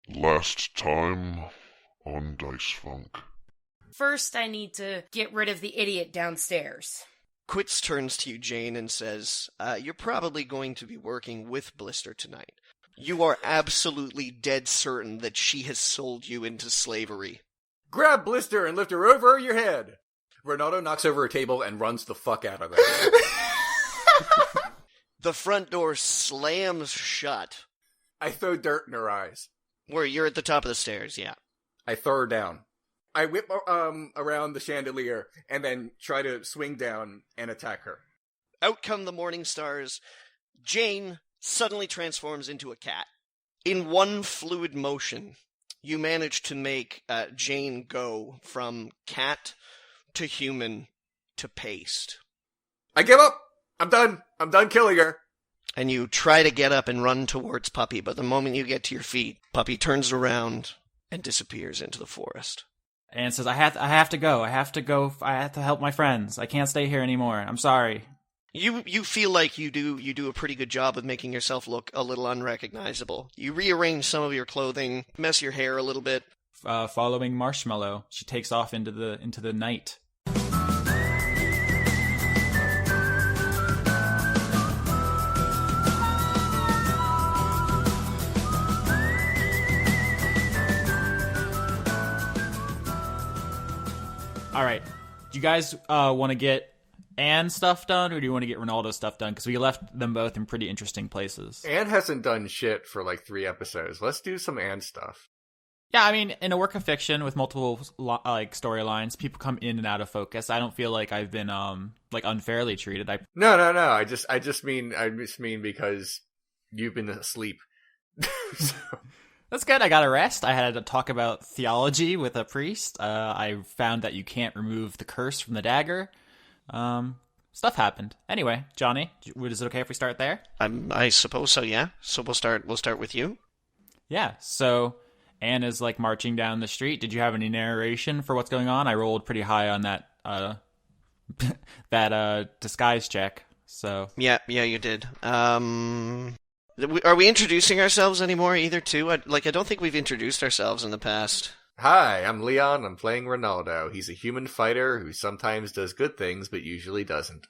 Last time on Dice Funk. First, I need to get rid of the idiot downstairs. Quits turns to you, Jane, and says, you're probably going to be working with Blister tonight. You are absolutely dead certain that she has sold you into slavery. Grab Blister and lift her over your head. Rinaldo knocks over a table and runs the fuck out of there. The front door slams shut. I throw dirt in her eyes. Where you're at the top of the stairs, yeah. I throw her down. I whip around the chandelier and then try to swing down and attack her. Out come the morning stars. Jane suddenly transforms into a cat. In one fluid motion, you manage to make Jane go from cat to human to paste. I give up! I'm done! I'm done killing her! And you try to get up and run towards Puppy, but the moment you get to your feet, Puppy turns around and disappears into the forest. And says, I have to go. I have to help my friends. I can't stay here anymore. I'm sorry. You feel like you do a pretty good job of making yourself look a little unrecognizable. You rearrange some of your clothing, mess your hair a little bit. Following Marshmallow, she takes off into the night. All right. Do you guys want to get Anne stuff done, or do you want to get Rinaldo stuff done? Because we left them both in pretty interesting places. Anne hasn't done shit for like 3 episodes. Let's do some Anne stuff. Yeah, I mean, in a work of fiction with multiple storylines, people come in and out of focus. I don't feel like I've been unfairly treated. No. I just mean because you've been asleep. So. That's good. I got a rest. I had to talk about theology with a priest. I found that you can't remove the curse from the dagger. Stuff happened. Anyway, Johnny, is it okay if we start there? I suppose so, yeah. So we'll start with you. Yeah, so Anne is like marching down the street. Did you have any narration for what's going on? I rolled pretty high on that disguise check. So Yeah, you did. Are we introducing ourselves anymore, either two? I don't think we've introduced ourselves in the past. Hi, I'm Leon. I'm playing Rinaldo. He's a human fighter who sometimes does good things, but usually doesn't.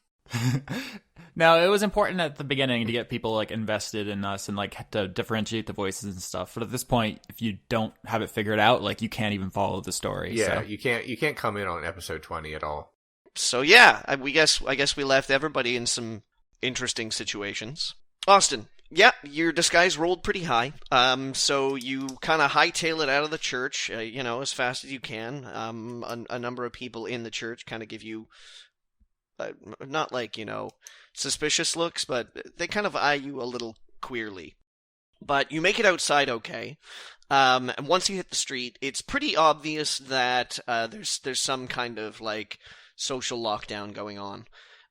No, it was important at the beginning to get people like invested in us and like to differentiate the voices and stuff. But at this point, if you don't have it figured out, like you can't even follow the story. Yeah, so. you can't come in on episode 20 at all. So yeah, I guess we left everybody in some interesting situations. Austin. Yeah, your disguise rolled pretty high, so you kind of hightail it out of the church, as fast as you can. A number of people in the church kind of give you, not like, suspicious looks, but they kind of eye you a little queerly. But you make it outside okay, and once you hit the street, it's pretty obvious that there's some kind of, like, social lockdown going on.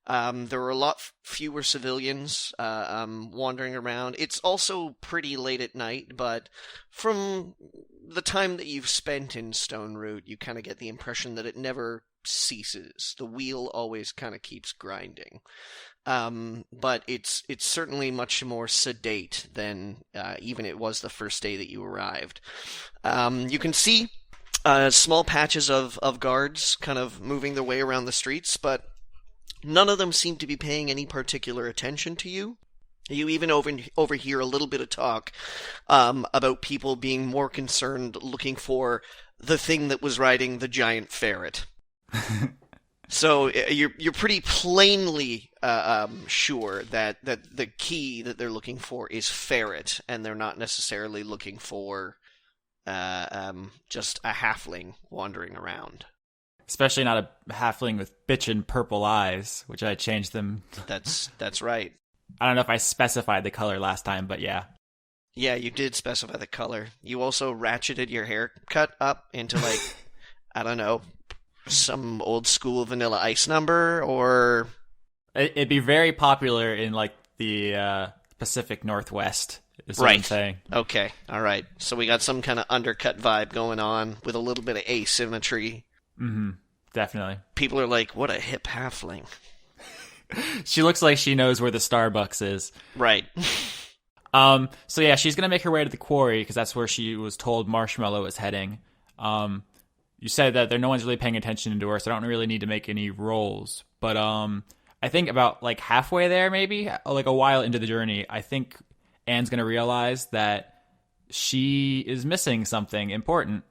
There were a lot fewer civilians wandering around. It's also pretty late at night, but from the time that you've spent in Stoneroot, you kind of get the impression that it never ceases. The wheel always kind of keeps grinding. But it's certainly much more sedate than even it was the first day that you arrived. You can see small patches of guards kind of moving their way around the streets, but none of them seem to be paying any particular attention to you. You even overhear a little bit of talk about people being more concerned looking for the thing that was riding the giant ferret. So you're pretty plainly sure that the key that they're looking for is Ferret, and they're not necessarily looking for just a halfling wandering around. Especially not a halfling with bitchin' purple eyes, which I changed them. That's right. I don't know if I specified the color last time, but yeah. Yeah, you did specify the color. You also ratcheted your haircut up into, like, I don't know, some old school Vanilla Ice number, or... It'd be very popular in, like, the Pacific Northwest, is what I'm saying. Okay, all right. So we got some kind of undercut vibe going on with a little bit of asymmetry. Mm-hmm. Definitely. People are like, what a hip halfling. She looks like she knows where the Starbucks is. Right. So yeah, she's gonna make her way to the quarry because that's where she was told Marshmallow is heading. You said that no one's really paying attention to her, so I don't really need to make any rolls. But I think about like halfway there, maybe like a while into the journey, I think Anne's gonna realize that she is missing something important.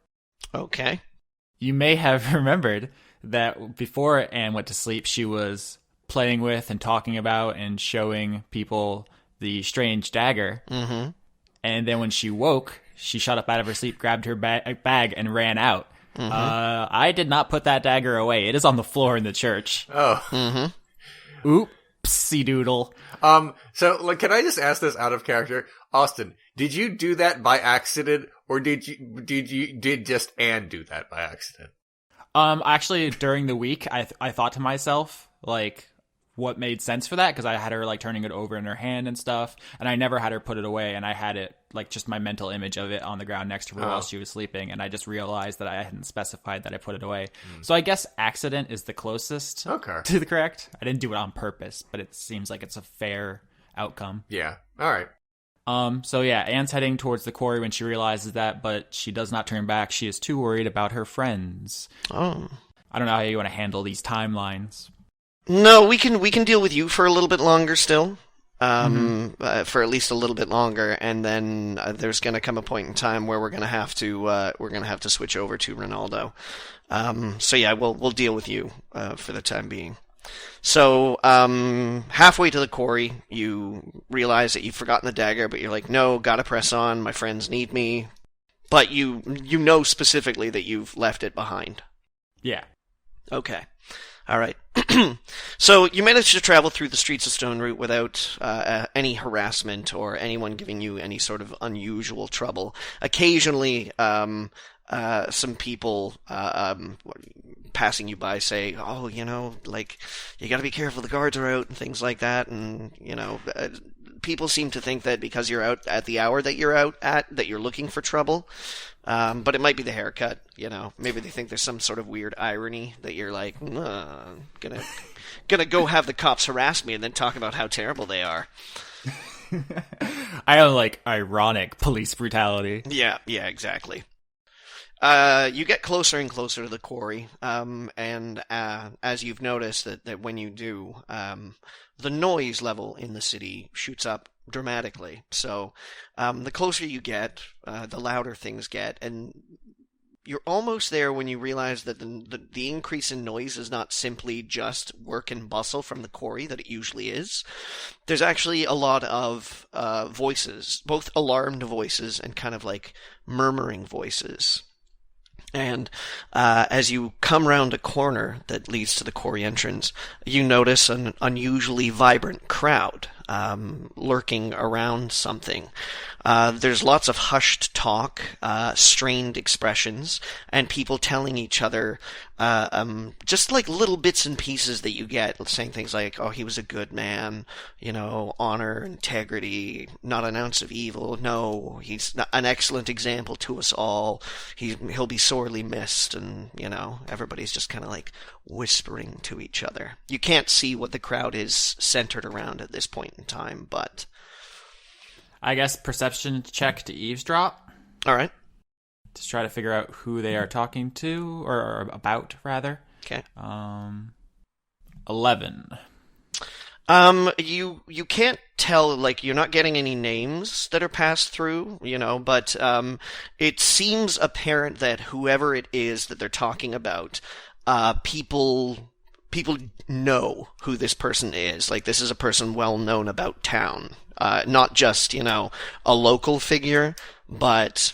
Okay. You may have remembered that before Anne went to sleep, she was playing with and talking about and showing people the strange dagger. Mm-hmm. And then when she woke, she shot up out of her sleep, grabbed her bag, and ran out. Mm-hmm. I did not put that dagger away. It is on the floor in the church. Oh. Mm-hmm. Oopsie doodle. So, like, can I just ask this out of character? Austin, did you do that by accident, or did just Anne do that by accident? Actually, during the week, I thought to myself, like, what made sense for that, because I had her, like, turning it over in her hand and stuff, and I never had her put it away, and I had it, like, just my mental image of it on the ground next to her while she was sleeping, and I just realized that I hadn't specified that I put it away. So I guess accident is the closest to the correct. I didn't do it on purpose, but it seems like it's a fair outcome. Yeah. All right. So yeah, Anne's heading towards the quarry when she realizes that, but she does not turn back. She is too worried about her friends. Oh. I don't know how you want to handle these timelines. No, we can deal with you for a little bit longer still. For at least a little bit longer, and then there's going to come a point in time where we're going to have to switch over to Rinaldo. So yeah, we'll deal with you for the time being. So halfway to the quarry, you realize that you've forgotten the dagger, but you're like, no, gotta press on. My friends need me. But you know specifically that you've left it behind. Yeah. Okay. All right. So you managed to travel through the streets of Stoneroot without any harassment or anyone giving you any sort of unusual trouble. Occasionally, some people passing you by say, oh, like, you gotta be careful, the guards are out and things like that, and, people seem to think that because you're out at the hour that you're out at, that you're looking for trouble. But it might be the haircut, Maybe they think there's some sort of weird irony that you're like, gonna go have the cops harass me and then talk about how terrible they are. I don't like ironic police brutality. Yeah, exactly. You get closer and closer to the quarry, and as you've noticed that when you do, the noise level in the city shoots up dramatically. So the closer you get, the louder things get, and you're almost there when you realize that the increase in noise is not simply just work and bustle from the quarry that it usually is. There's actually a lot of voices, both alarmed voices and kind of like murmuring voices. And as you come round a corner that leads to the quarry entrance, you notice an unusually vibrant crowd lurking around something. There's lots of hushed talk, strained expressions, and people telling each other just like little bits and pieces that you get, saying things like, oh, he was a good man, honor, integrity, not an ounce of evil, no, he's an excellent example to us all, he'll be sorely missed, and, everybody's just kind of like whispering to each other. You can't see what the crowd is centered around at this point in time, but... I guess perception check to eavesdrop. All right. To try to figure out who they are talking to, or about, rather. Okay. 11. You can't tell, like, you're not getting any names that are passed through, but it seems apparent that whoever it is that they're talking about, people know who this person is. Like, this is a person well known about town. Not just, a local figure, but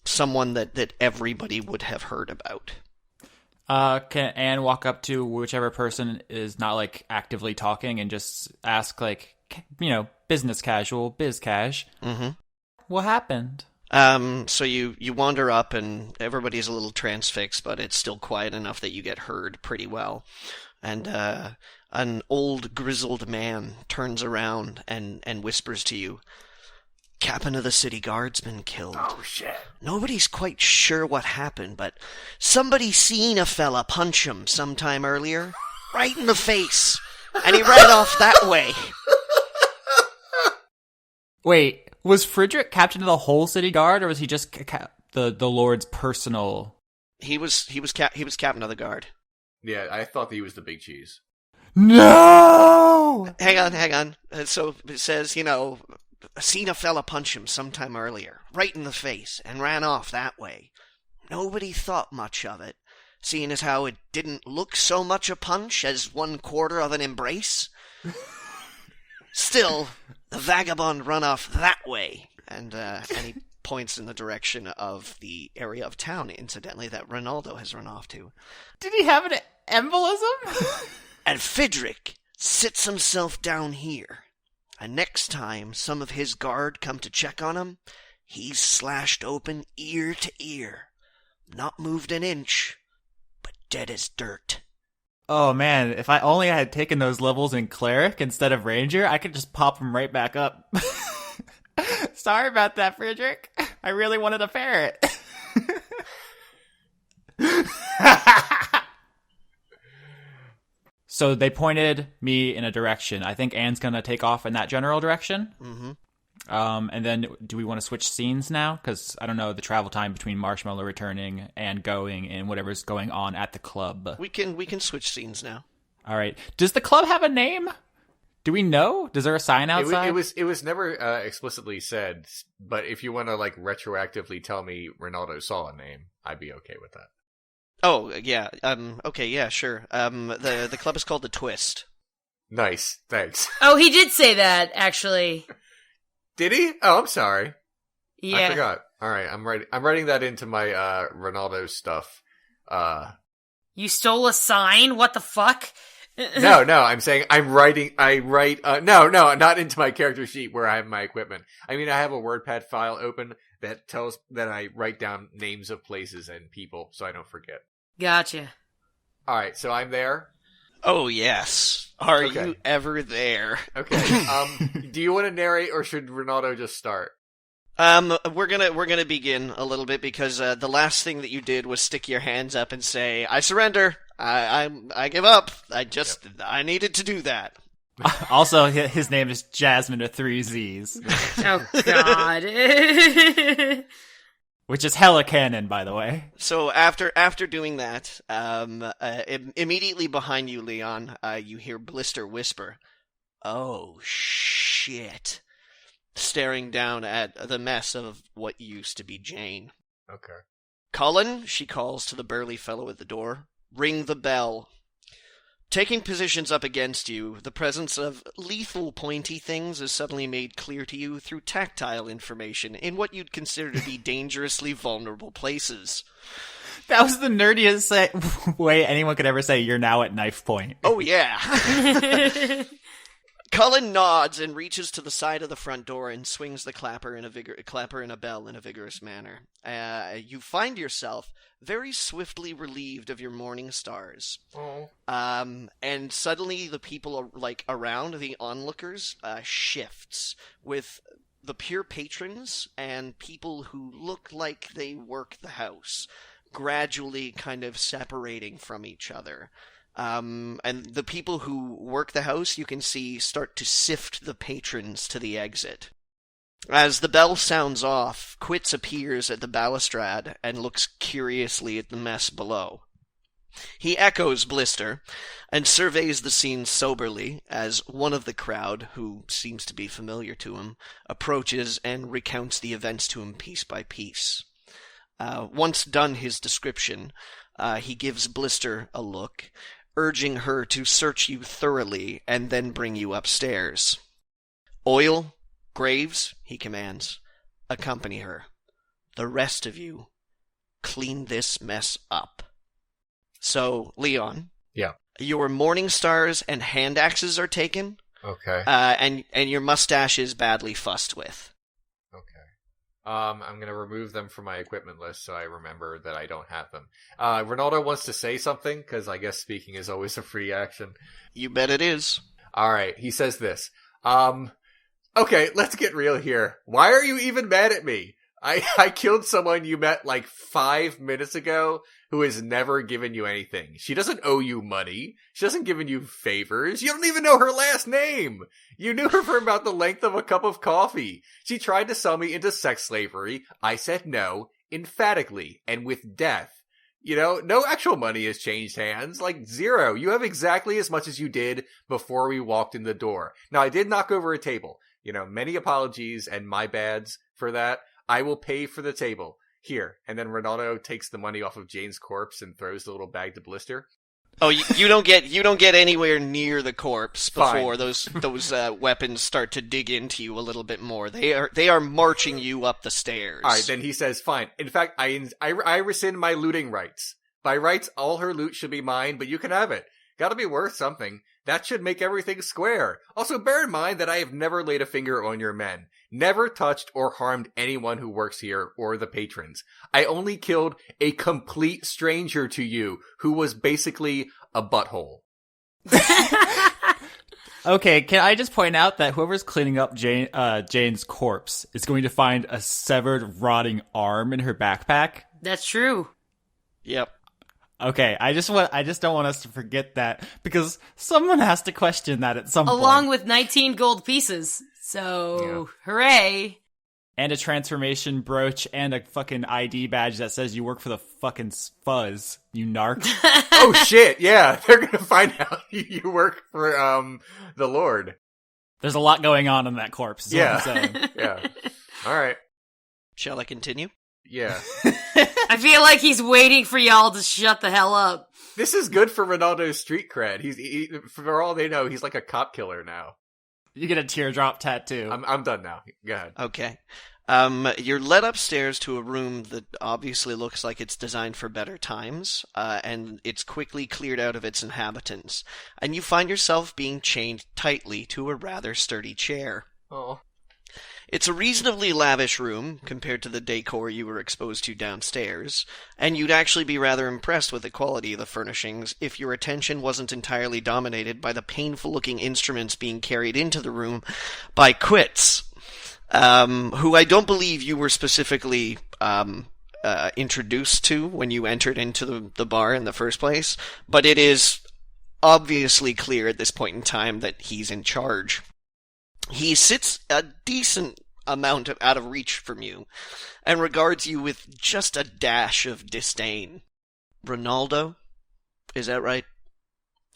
someone that everybody would have heard about. Can Anne walk up to whichever person is not, like, actively talking and just ask, like, business casual, biz cash? Mm-hmm. What happened? So you wander up and everybody's a little transfixed, but it's still quiet enough that you get heard pretty well. And an old grizzled man turns around and whispers to you, Captain of the city guard's been killed. Oh, shit. Nobody's quite sure what happened, but somebody seen a fella punch him sometime earlier, right in the face, and he ran off that way. Wait, Was Friedrich captain of the whole city guard, or was he just the Lord's personal? He was captain of the guard. Yeah, I thought that he was the big cheese. No! Hang on. So it says, seen a fella punch him sometime earlier, right in the face, and ran off that way. Nobody thought much of it, seeing as how it didn't look so much a punch as 1/4 of an embrace. Still, the vagabond run off that way, and he points in the direction of the area of town, incidentally, that Rinaldo has run off to. Did he have an embolism? And Friedrich sits himself down here, and next time some of his guard come to check on him, he's slashed open ear to ear. Not moved an inch, but dead as dirt. Oh man, if I only had taken those levels in Cleric instead of Ranger, I could just pop him right back up. Sorry about that, Friedrich. I really wanted a ferret. So they pointed me in a direction. I think Anne's gonna take off in that general direction. Mm-hmm. And then do we want to switch scenes now? Because I don't know the travel time between Marshmallow returning and going and whatever's going on at the club. We can switch scenes now. All right. Does the club have a name? Do we know? Is there a sign outside? It was never explicitly said, but if you want to like retroactively tell me Rinaldo saw a name, I'd be okay with that. Oh yeah. Okay. Yeah. Sure. The club is called the Twist. Nice. Thanks. Oh, he did say that, actually. Did he? Oh, I'm sorry. Yeah. I forgot. All right, I'm writing that into my Rinaldo stuff. You stole a sign? What the fuck? No, I'm saying no, not into my character sheet where I have my equipment. I mean, I have a WordPad file open that tells that I write down names of places and people so I don't forget. Gotcha. All right, so I'm there. Oh yes. Are Okay. you ever there? Okay. Do you want to narrate or should Rinaldo just start? We're gonna begin a little bit because the last thing that you did was stick your hands up and say, "I surrender. I give up. I needed to do that." Also, his name is Jasmine with 3 Z's, Oh, God. which is hella canon, by the way. So after doing that, immediately behind you, Leon, you hear Blister whisper, "Oh shit," staring down at the mess of what used to be Jane. Okay. "Cullen," she calls to the burly fellow at the door, "ring the bell." Taking positions up against you, the presence of lethal pointy things is suddenly made clear to you through tactile information in what you'd consider to be dangerously vulnerable places. That was the nerdiest way anyone could ever say you're now at knife point. Oh yeah! Cullen nods and reaches to the side of the front door and swings the clapper and a bell in a vigorous manner. You find yourself very swiftly relieved of your morning stars. Oh. And suddenly the people around the onlookers shifts with the pure patrons and people who look like they work the house gradually kind of separating from each other. And the people who work the house, you can see, start to sift the patrons to the exit. As the bell sounds off, Quits appears at the balustrade and looks curiously at the mess below. He echoes Blister and surveys the scene soberly as one of the crowd, who seems to be familiar to him, approaches and recounts the events to him piece by piece. Once done his description, he gives Blister a look, urging her to search you thoroughly and then bring you upstairs. "Oil, Graves," he commands, "accompany her. The rest of you, clean this mess up." So, Leon. Yeah. Your morning stars and hand axes are taken. Okay. And your mustache is badly fussed with. Okay. I'm going to remove them from my equipment list so I remember that I don't have them. Rinaldo wants to say something, because I guess speaking is always a free action. You bet it is. All right, he says this. Okay, let's get real here. Why are you even mad at me? I killed someone you met like 5 minutes ago who has never given you anything. She doesn't owe you money. She doesn't give you favors. You don't even know her last name. You knew her for about the length of a cup of coffee. She tried to sell me into sex slavery. I said no, emphatically, and with death. You know, no actual money has changed hands. Like, zero. You have exactly as much as you did before we walked in the door. Now, I did knock over a table. You know, many apologies and my bads for that. I will pay for the table. Here. And then Rinaldo takes the money off of Jane's corpse and throws the little bag to Blister. Oh, you don't get anywhere near the corpse before Fine. those weapons start to dig into you a little bit more. They are marching you up the stairs. All right, then he says, fine. In fact, I rescind my looting rights. By rights, all her loot should be mine, but you can have it. Gotta be worth something. That should make everything square. Also, bear in mind that I have never laid a finger on your men. Never touched or harmed anyone who works here or the patrons. I only killed a complete stranger to you who was basically a butthole. Okay, can I just point out that whoever's cleaning up Jane's corpse is going to find a severed, rotting arm in her backpack? That's true. Yep. Okay, I just don't want us to forget that, because someone has to question that at some point. Along with 19 gold pieces. So, hooray. And a transformation brooch and a fucking ID badge that says you work for the fucking Fuzz, you narc. Oh shit, yeah, they're gonna find out you work for, the Lord. There's a lot going on in that corpse, is what I'm saying. Yeah. Alright. Shall I continue? Yeah. I feel like he's waiting for y'all to shut the hell up. This is good for Rinaldo's street cred. He, for all they know, he's like a cop killer now. You get a teardrop tattoo. I'm done now. Go ahead. Okay. You're led upstairs to a room that obviously looks like it's designed for better times, and it's quickly cleared out of its inhabitants. And you find yourself being chained tightly to a rather sturdy chair. Oh. It's a reasonably lavish room compared to the decor you were exposed to downstairs, and you'd actually be rather impressed with the quality of the furnishings if your attention wasn't entirely dominated by the painful-looking instruments being carried into the room by quits, who I don't believe you were specifically introduced to when you entered into the bar in the first place, but it is obviously clear at this point in time that he's in charge. He sits a decent amount out of reach from you, and regards you with just a dash of disdain. Rinaldo? Is that right?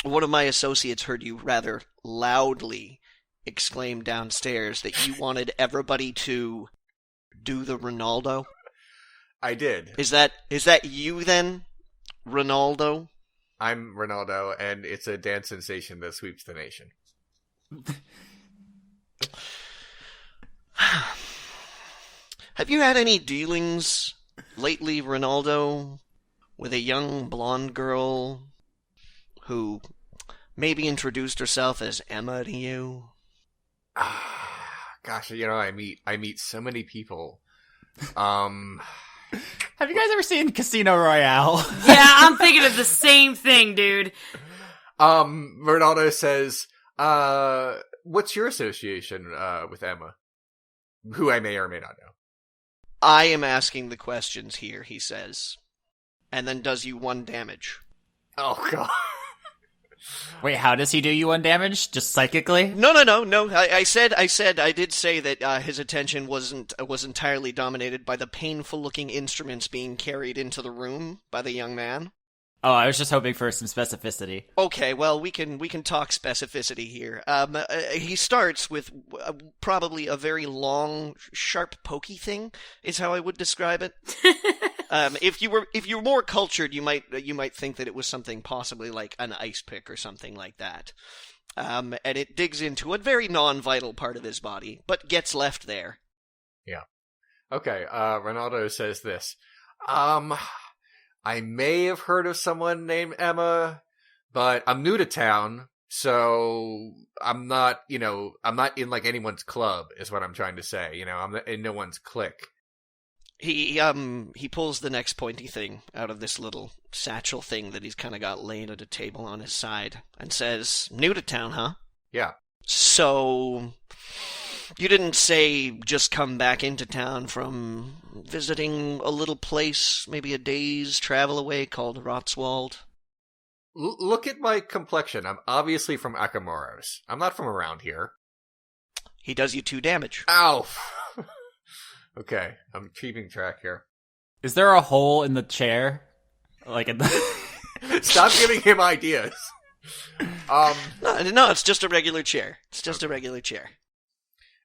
One of my associates heard you rather loudly exclaim downstairs that you wanted everybody to do the Rinaldo. I did. Is that you then, Rinaldo? I'm Rinaldo, and it's a dance sensation that sweeps the nation. Have you had any dealings lately, Rinaldo, with a young blonde girl who maybe introduced herself as Emma to you? Gosh, you know, I meet so many people. Have you guys ever seen Casino Royale? Yeah, I'm thinking of the same thing, dude. Rinaldo says, what's your association with Emma? Who I may or may not know. I am asking the questions here, he says. And then does you 1 damage. Oh, God. Wait, how does he do you 1 damage? Just psychically? No. I did say that his attention was entirely dominated by the painful-looking instruments being carried into the room by the young man. Oh, I was just hoping for some specificity. Okay, well, we can talk specificity here. He starts with probably a very long, sharp, pokey thing, is how I would describe it. If you were more cultured, you might think that it was something possibly like an ice pick or something like that. And it digs into a very non-vital part of his body, but gets left there. Yeah. Okay, Rinaldo says this. I may have heard of someone named Emma, but I'm new to town, so I'm not in like anyone's club, is what I'm trying to say. You know, I'm not in no one's clique. He pulls the next pointy thing out of this little satchel thing that he's kind of got laid at a table on his side and says, "New to town, huh?" Yeah. So, You didn't say just come back into town from visiting a little place, maybe a day's travel away called Rotswald? Look at my complexion. I'm obviously from Akamoros. I'm not from around here. He does you 2 damage. Ow! Okay, I'm keeping track here. Is there a hole in the chair? Like in the... Stop giving him ideas. No, it's just a regular chair. It's just a regular chair.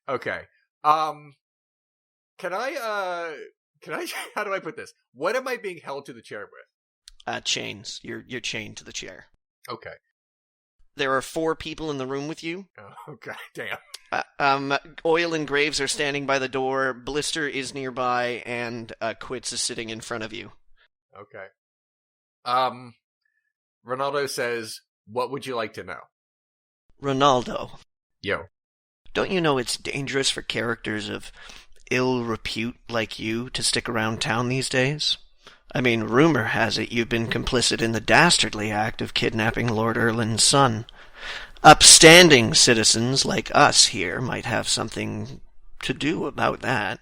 Okay. Can I, how do I put this? What am I being held to the chair with? Chains. You're chained to the chair. Okay. There are 4 people in the room with you. Oh, okay, damn. Oil and Graves are standing by the door, Blister is nearby, and Quits is sitting in front of you. Okay. Rinaldo says, what would you like to know? Rinaldo, Yo. don't you know it's dangerous for characters of ill repute like you to stick around town these days? I mean, rumor has it you've been complicit in the dastardly act of kidnapping Lord Erlin's son. Upstanding citizens like us here might have something to do about that.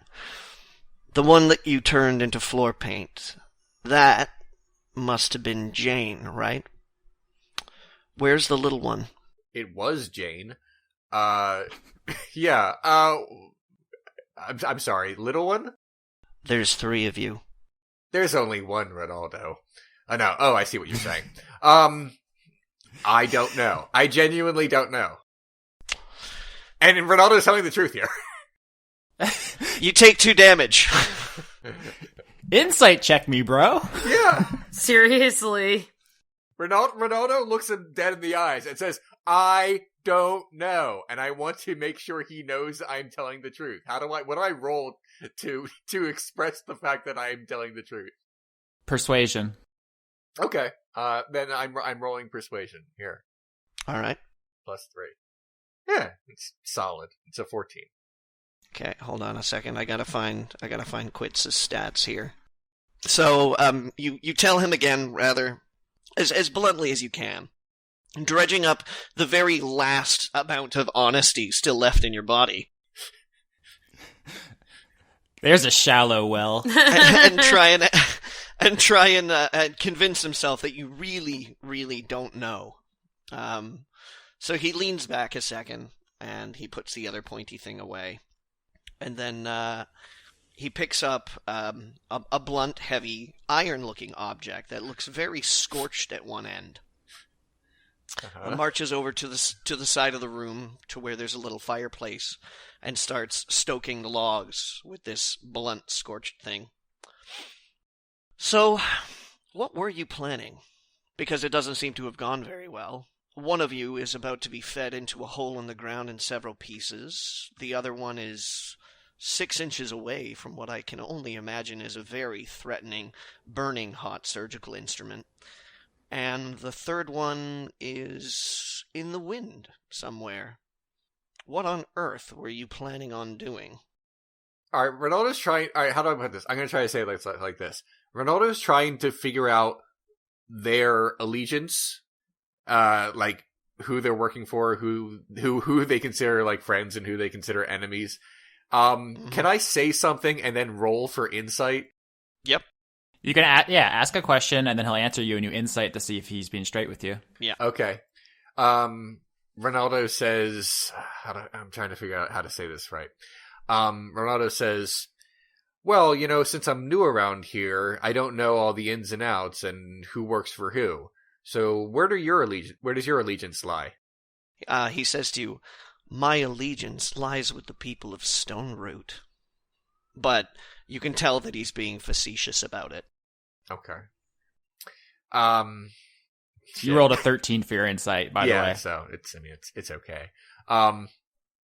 The one that you turned into floor paint, that must have been Jane, right? Where's the little one? It was Jane. Yeah, I'm sorry, little one? There's 3 of you. There's only one Rinaldo. No, I see what you're saying. I don't know. I genuinely don't know. And Rinaldo's telling the truth here. You take 2 damage. Insight check me, bro. Yeah. Seriously. Rinaldo looks him dead in the eyes and says, I don't know. And I want to make sure he knows I'm telling the truth. What do I roll to express the fact that I'm telling the truth? Persuasion. Okay. Then I'm rolling persuasion here. All right. +3. Yeah, it's solid. It's a 14. Okay, hold on a second. I gotta find Quits' stats here. So, you tell him again, rather, as bluntly as you can, dredging up the very last amount of honesty still left in your body, There's a shallow well. and try and convince himself that you really, really don't know. So he leans back a second and he puts the other pointy thing away, and then he picks up a blunt, heavy, iron-looking object that looks very scorched at one end. And marches over to the side of the room to where there's a little fireplace and starts stoking the logs with this blunt, scorched thing. So, what were you planning? Because it doesn't seem to have gone very well. One of you is about to be fed into a hole in the ground in several pieces. The other one is 6 inches away from what I can only imagine is a very threatening, burning hot surgical instrument. And the third one is in the wind somewhere. What on earth were you planning on doing? All right, Rinaldo's trying... All right, how do I put this? I'm going to try to say it like this. Rinaldo's trying to figure out their allegiance, like who they're working for, who they consider like friends and who they consider enemies. Can I say something and then roll for insight? Yep. You can ask a question, and then he'll answer you, and you insight to see if he's being straight with you. Yeah. Okay. Rinaldo says... I'm trying to figure out how to say this right. Rinaldo says, well, since I'm new around here, I don't know all the ins and outs and who works for who. So where does your allegiance lie? He says to you, my allegiance lies with the people of Stoneroot. But you can tell that he's being facetious about it. Okay. You rolled a 13 for your insight, by the way. Yeah, so it's okay.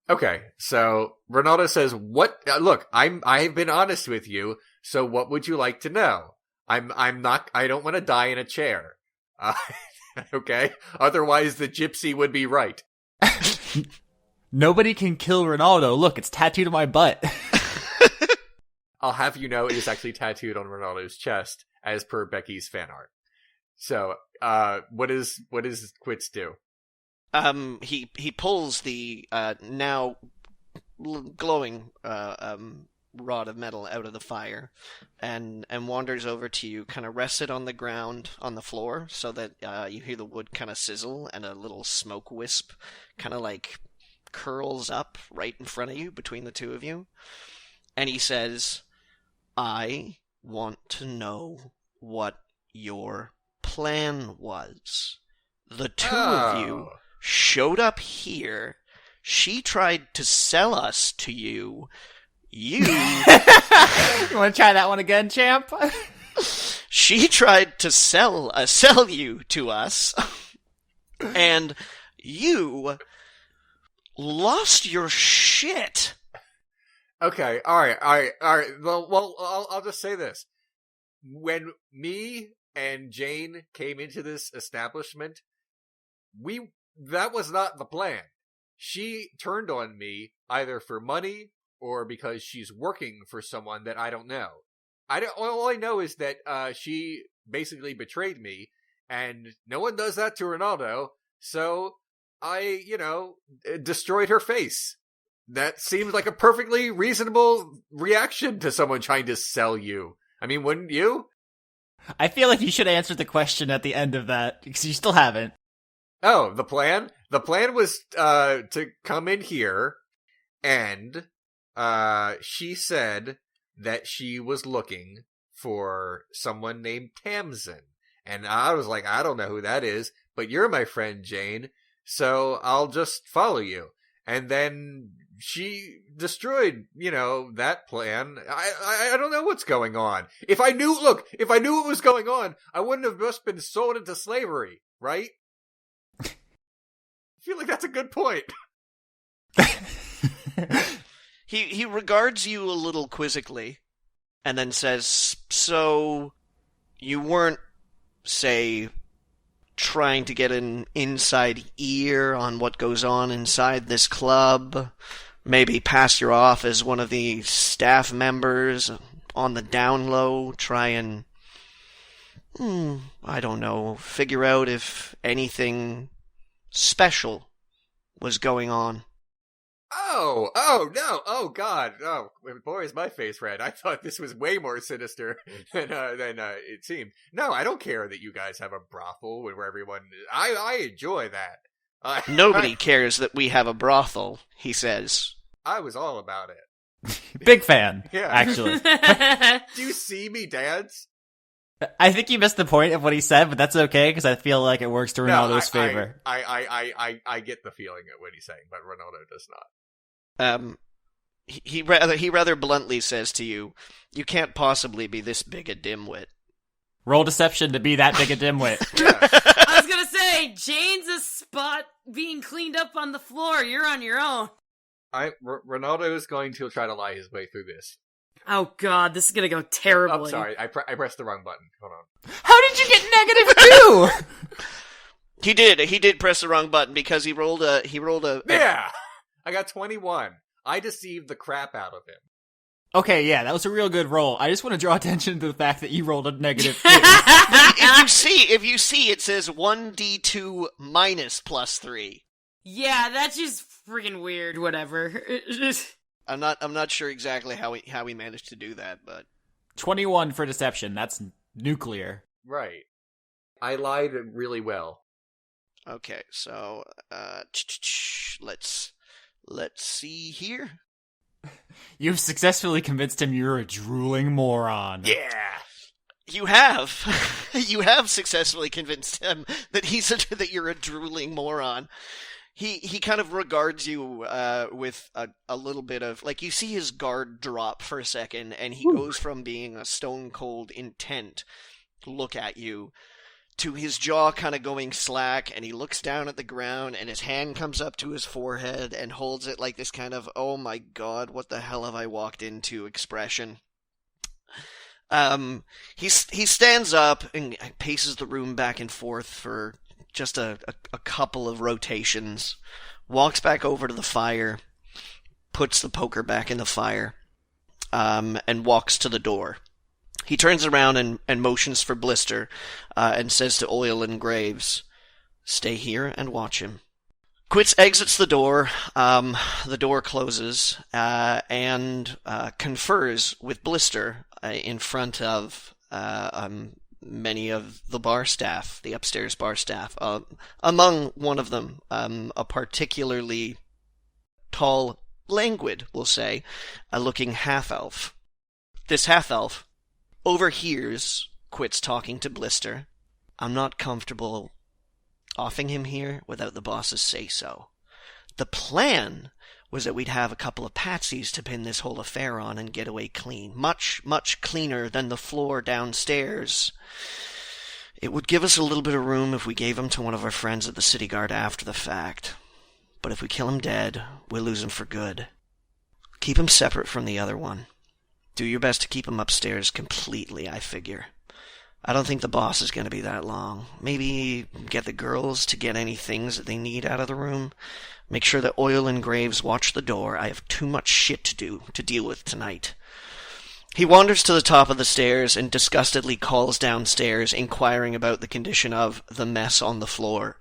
Okay, so Rinaldo says, "What? Look, I've been honest with you. So what would you like to know? I don't want to die in a chair. Okay. Otherwise, the gypsy would be right. Nobody can kill Rinaldo. Look, it's tattooed on my butt." I'll have you know it is actually tattooed on Rinaldo's chest, as per Becky's fan art. So, what does Quits do? He pulls the now glowing rod of metal out of the fire, and wanders over to you, kind of rests it on the ground on the floor, so that you hear the wood kind of sizzle, and a little smoke wisp kind of like curls up right in front of you between the two of you. And he says, "I want to know what your plan was. The two of you showed up here. She tried to sell us to you. You want to try that one again, champ? She tried to sell you to us, and you lost your shit." Okay, all right. Well, I'll just say this: when me and Jane came into this establishment, that was not the plan. She turned on me either for money or because she's working for someone that I don't know. All I know is that she basically betrayed me, and no one does that to Rinaldo, so I, destroyed her face. That seems like a perfectly reasonable reaction to someone trying to sell you. I mean, wouldn't you? I feel like you should answer the question at the end of that, because you still haven't. Oh, the plan? The plan was to come in here, and she said that she was looking for someone named Tamsin. And I was like, I don't know who that is, but you're my friend, Jane, so I'll just follow you. And then she destroyed, that plan. I don't know what's going on. If I knew what was going on, I wouldn't have just been sold into slavery, right? I feel like that's a good point. He regards you a little quizzically, and then says, "So, you weren't, say, trying to get an inside ear on what goes on inside this club? Maybe pass you off as one of the staff members on the down low, try and, I don't know, figure out if anything special was going on?" Oh, no, oh, God, oh, boy, is my face red. I thought this was way more sinister than it seemed. No, I don't care that you guys have a brothel where everyone, I enjoy that. Nobody cares that we have a brothel, he says. I was all about it. Big fan, yeah. Actually. Do you see me dance? I think you missed the point of what he said, but that's okay, because I feel like it works to Ronaldo's favor. I get the feeling of what he's saying, but Ronaldo does not. He rather bluntly says to you, "You can't possibly be this big a dimwit." Roll deception to be that big a dimwit. Yeah. I was gonna say, Jane's a spot being cleaned up on the floor. You're on your own. Ronaldo is going to try to lie his way through this. Oh God, this is gonna go terribly. Oh, sorry, I pressed the wrong button. Hold on. How did you get -2? He did press the wrong button because he rolled a Yeah! I got 21. I deceived the crap out of him. Okay, yeah, that was a real good roll. I just want to draw attention to the fact that you rolled a -2. If you see, it says 1d2 minus +3. Yeah, that's just freaking weird. Whatever. I'm not sure exactly how he managed to do that, but 21 for deception. That's nuclear. Right. I lied really well. okay. So let's see here. You've successfully convinced him you're a drooling moron. Yeah, you have. You have successfully convinced him that you're a drooling moron. He kind of regards you with a little bit of, like, you see his guard drop for a second, and he goes from being a stone cold intent look at you to his jaw kind of going slack, and he looks down at the ground, and his hand comes up to his forehead and holds it like this kind of, "Oh my God, what the hell have I walked into" expression. He stands up and paces the room back and forth for just a couple of rotations, walks back over to the fire, puts the poker back in the fire, and walks to the door. He turns around and motions for Blister, and says to Oil and Graves, "Stay here and watch him. Quits exits the door. The door closes and confers with Blister in front of many of the bar staff, the upstairs bar staff. Among one of them, a particularly tall, languid, we'll say, looking half-elf. This half-elf overhears Quits talking to Blister. I'm not comfortable offing him here without the boss's say-so. The plan was that we'd have a couple of patsies to pin this whole affair on and get away clean. Much, much cleaner than the floor downstairs. It would give us a little bit of room if we gave him to one of our friends at the city guard after the fact. But if we kill him dead, we'll lose him for good. Keep him separate from the other one. Do your best to keep him upstairs completely, I figure. I don't think the boss is going to be that long. Maybe get the girls to get any things that they need out of the room. Make sure that Oil and Graves watch the door. I have too much shit to deal with tonight. He wanders to the top of the stairs and disgustedly calls downstairs, inquiring about the condition of the mess on the floor.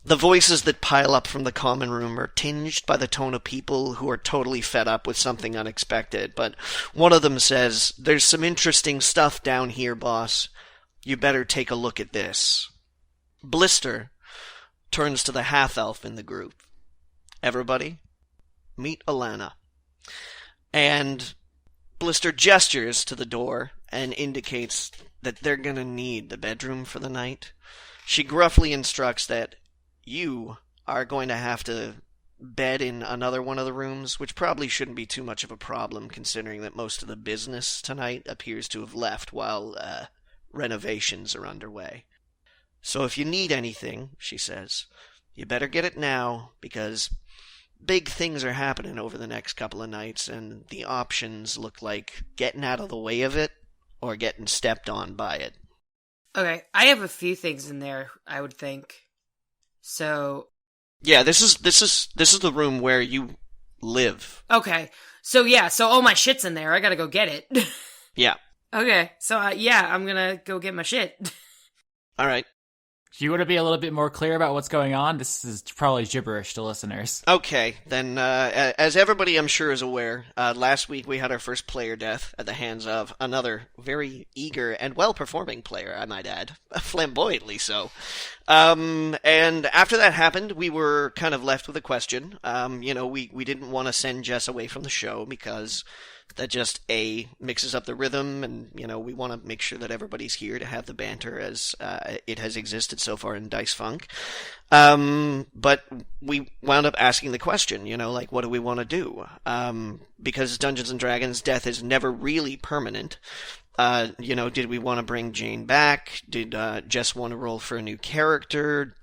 The voices that pile up from the common room are tinged by the tone of people who are totally fed up with something unexpected, but one of them says, "There's some interesting stuff down here, boss. You better take a look at this." Blister turns to the half-elf in the group. "Everybody, meet Allana." And Blister gestures to the door and indicates that they're going to need the bedroom for the night. She gruffly instructs that you are going to have to bed in another one of the rooms, which probably shouldn't be too much of a problem considering that most of the business tonight appears to have left while renovations are underway. So if you need anything, she says, you better get it now, because big things are happening over the next couple of nights, and the options look like getting out of the way of it or getting stepped on by it. Okay, I have a few things in there, I would think. So yeah, this is the room where you live. okay, so all my shit's in there. I gotta go get it. Yeah. Okay, so I'm gonna go get my shit. All right. Do you want to be a little bit more clear about what's going on? This is probably gibberish to listeners. Okay, then, as everybody I'm sure is aware, last week we had our first player death at the hands of another very eager and well-performing player, I might add, flamboyantly so. And after that happened, we were kind of left with a question. We didn't want to send Jess away from the show because that just, mixes up the rhythm, and, we want to make sure that everybody's here to have the banter as it has existed so far in Dice Funk. But we wound up asking the question, what do we want to do? Because Dungeons & Dragons, death is never really permanent. Did we want to bring Jane back? Did Jess want to roll for a new character?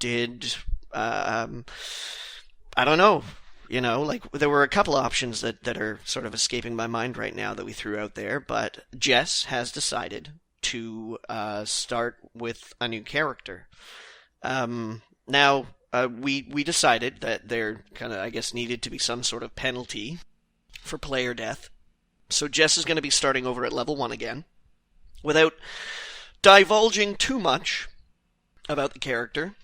I don't know. There were a couple options that are sort of escaping my mind right now that we threw out there, but Jess has decided to start with a new character. Now, we decided that there kind of, I guess, needed to be some sort of penalty for player death. So Jess is going to be starting over at level 1 again. Without divulging too much about the character,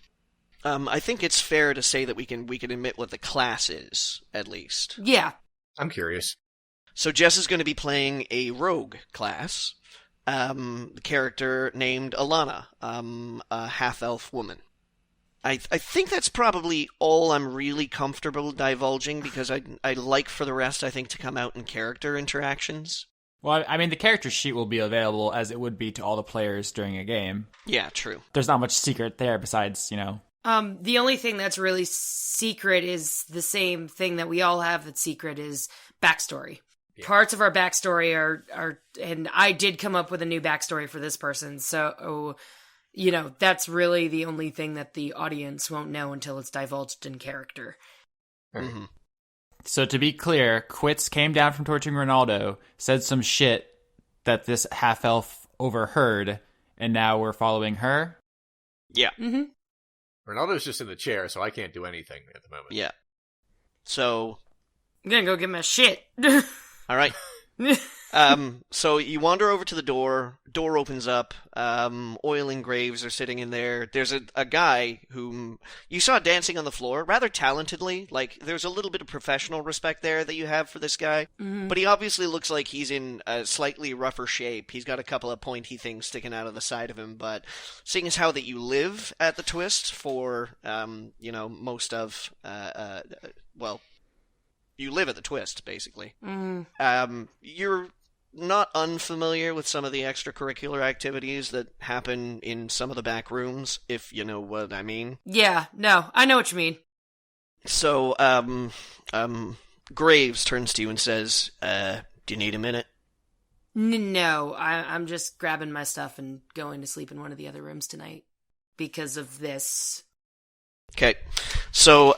I think it's fair to say that we can admit what the class is, at least. Yeah. I'm curious. So Jess is going to be playing a rogue class, the character named Allana, a half-elf woman. I think that's probably all I'm really comfortable divulging, because I like for the rest, I think, to come out in character interactions. Well, I mean, the character sheet will be available as it would be to all the players during a game. Yeah, true. There's not much secret there besides, The only thing that's really secret is the same thing that we all have that's secret is backstory. Yeah. Parts of our backstory are, and I did come up with a new backstory for this person, so, that's really the only thing that the audience won't know until it's divulged in character. Mm-hmm. So to be clear, Quits came down from torturing Rinaldo, said some shit that this half-elf overheard, and now we're following her? Yeah. Mm-hmm. Ronaldo's just in the chair, so I can't do anything at the moment. Yeah. So I'm gonna go get my shit. All right. So you wander over to the door. Door opens up. Oil and Graves are sitting in there. There's a guy whom you saw dancing on the floor rather talentedly. Like, there's a little bit of professional respect there that you have for this guy. Mhm. But he obviously looks like he's in a slightly rougher shape. He's got a couple of pointy things sticking out of the side of him. But seeing as how that you live at the Twist for, most of, well, you live at the Twist, basically. You're not unfamiliar with some of the extracurricular activities that happen in some of the back rooms, if you know what I mean. Yeah, no, I know what you mean. So, Graves turns to you and says, do you need a minute? No, I'm just grabbing my stuff and going to sleep in one of the other rooms tonight because of this. Okay, so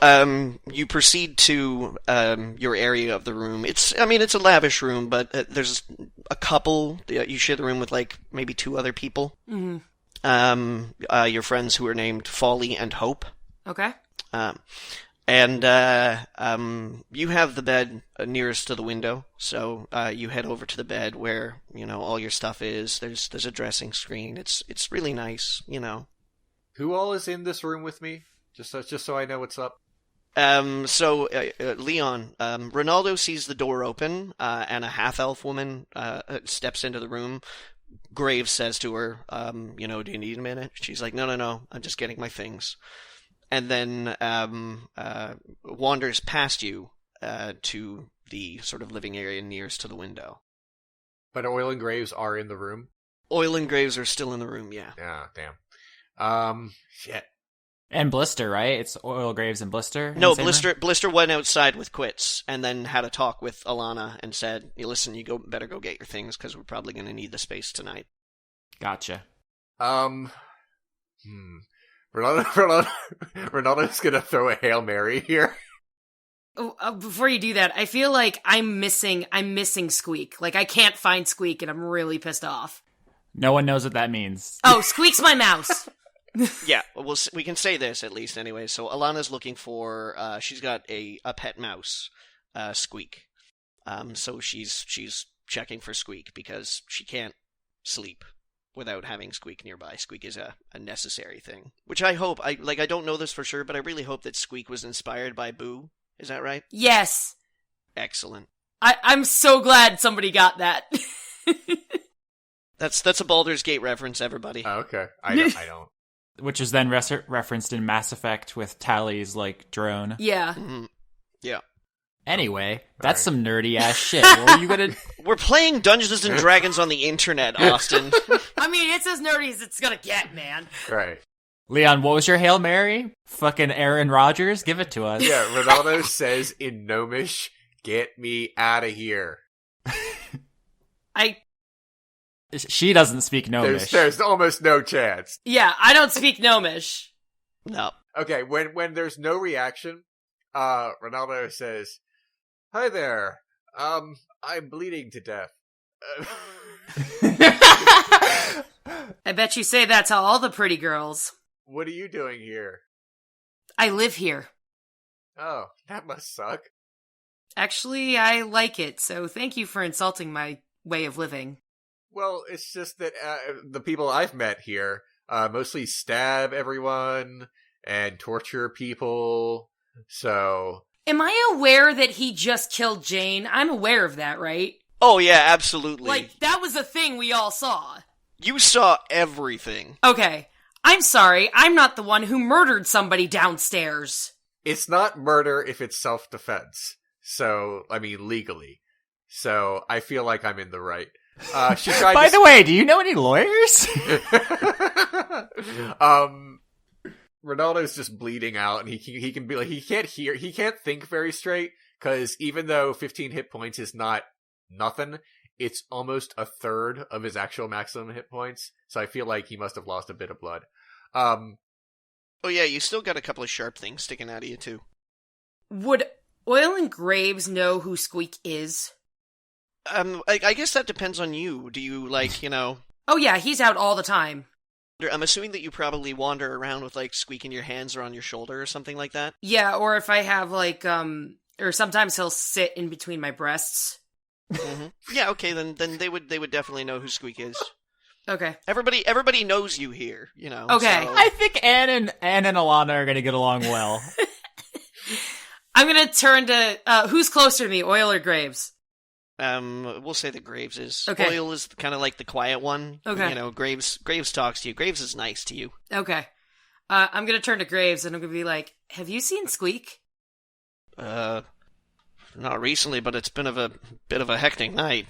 you proceed to your area of the room. It's a lavish room, but there's a couple. You share the room with like maybe two other people. Mm-hmm. Your friends who are named Folly and Hope. Okay. And you have the bed nearest to the window, so you head over to the bed where all your stuff is. There's a dressing screen. It's really nice. Who all is in this room with me? Just so I know what's up. Leon, Rinaldo sees the door open, and a half-elf woman steps into the room. Graves says to her, do you need a minute? She's like, no, I'm just getting my things. And then wanders past you to the sort of living area nearest to the window. But Oil and Graves are in the room? Oil and Graves are still in the room, yeah. Yeah, damn. Shit. And Blister, right? It's Oil, Graves, and Blister? No, Blister went outside with Quits and then had a talk with Allana and said, listen, better go get your things because we're probably going to need the space tonight. Gotcha. Ronaldo's gonna throw a Hail Mary here. Before you do that, I feel like I'm missing Squeak. Like, I can't find Squeak, and I'm really pissed off. No one knows what that means. Oh, Squeak's my mouse. Yeah, we can say this at least anyway. So Allana's looking for, she's got a pet mouse, Squeak. So she's checking for Squeak because she can't sleep without having Squeak nearby. Squeak is a necessary thing. Which I hope, I don't know this for sure, but I really hope that Squeak was inspired by Boo. Is that right? Yes. Excellent. I'm so glad somebody got that. That's a Baldur's Gate reference, everybody. Oh, okay. I don't. Which is then referenced in Mass Effect with Tally's, drone. Yeah. Mm-hmm. Yeah. Anyway, that's some nerdy-ass shit. What are you gonna... We're playing Dungeons & Dragons on the internet, Austin. I mean, it's as nerdy as it's gonna get, man. Right. Leon, what was your Hail Mary? Fucking Aaron Rodgers? Give it to us. Yeah, Ronaldo says in Gnomish, get me out of here. She doesn't speak Gnomish. There's almost no chance. Yeah, I don't speak Gnomish. No. Okay, when there's no reaction, Ronaldo says, "Hi there. I'm bleeding to death." I bet you say that to all the pretty girls. What are you doing here? I live here. Oh, that must suck. Actually, I like it, so thank you for insulting my way of living. Well, it's just that the people I've met here mostly stab everyone and torture people, so... Am I aware that he just killed Jane? I'm aware of that, right? Oh, yeah, absolutely. Like, that was a thing we all saw. You saw everything. Okay. I'm sorry, I'm not the one who murdered somebody downstairs. It's not murder if it's self-defense. So, legally. So, I feel like I'm in the right. She tried By the way, do you know any lawyers? Ronaldo's just bleeding out, and he can be like, he can't think very straight, because even though 15 hit points is not nothing, it's almost a third of his actual maximum hit points, so I feel like he must have lost a bit of blood. Oh yeah, you still got a couple of sharp things sticking out of you too. Would Oil and Graves know who Squeak is? I guess that depends on you. Do you, Oh yeah, he's out all the time. I'm assuming that you probably wander around with, Squeak in your hands or on your shoulder or something like that? Yeah, or if I have, or sometimes he'll sit in between my breasts. Yeah, okay, then they would definitely know who Squeak is. Okay. Everybody knows you here, you know. Okay. So... I think Anne and Allana are gonna get along well. I'm gonna turn to who's closer to me, Oil or Graves? We'll say that Graves is. Okay. Oil is kind of like the quiet one. Okay. You know, Graves talks to you. Graves is nice to you. Okay. I'm gonna turn to Graves and I'm gonna be like, "Have you seen Squeak?" Not recently, but it's been a bit of a hectic night.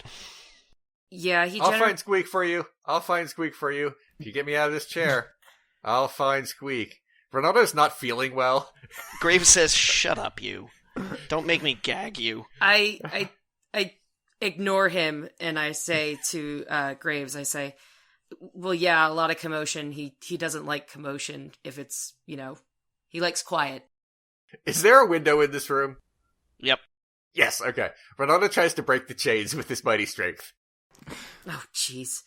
Yeah, I'll find Squeak for you. If you get me out of this chair, I'll find Squeak. Rinaldo's not feeling well. Graves says, "Shut up, you. Don't make me gag you." I ignore him and I say to Graves, I say, "Well, yeah, a lot of commotion. He doesn't like commotion if it's, he likes quiet." Is there a window in this room? Yep. Yes, okay. Rinaldo tries to break the chains with his mighty strength. Oh, jeez.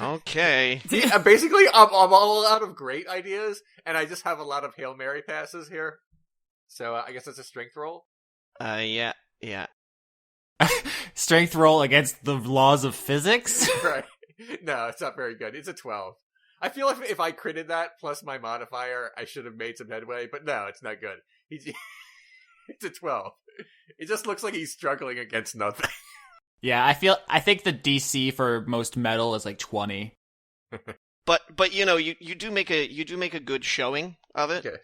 Okay. See, basically, I'm all out of great ideas, and I just have a lot of Hail Mary passes here. So I guess that's a strength roll? Yeah. Strength roll against the laws of physics? Right. No, it's not very good. It's a 12. I feel like if I critted that plus my modifier, I should have made some headway, but no, it's not good. It's a 12. It just looks like he's struggling against nothing. Yeah, I think the DC for most metal is like 20. But you do make a good showing of it. Okay.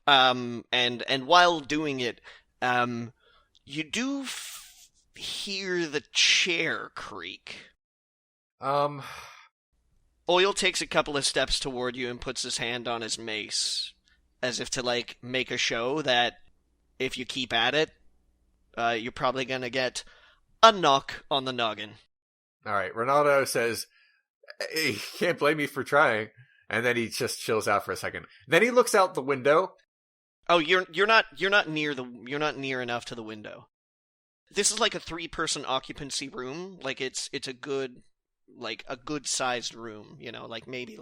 And while doing it, you do hear the chair creak. Oil takes a couple of steps toward you and puts his hand on his mace, as if to make a show that if you keep at it, you're probably gonna get a knock on the noggin. Alright, Rinaldo says, "Hey, can't blame me for trying." And then he just chills out for a second. Then he looks out the window. Oh, you're not near enough to the window. This is like a 3-person occupancy room. Like it's a good sized room, maybe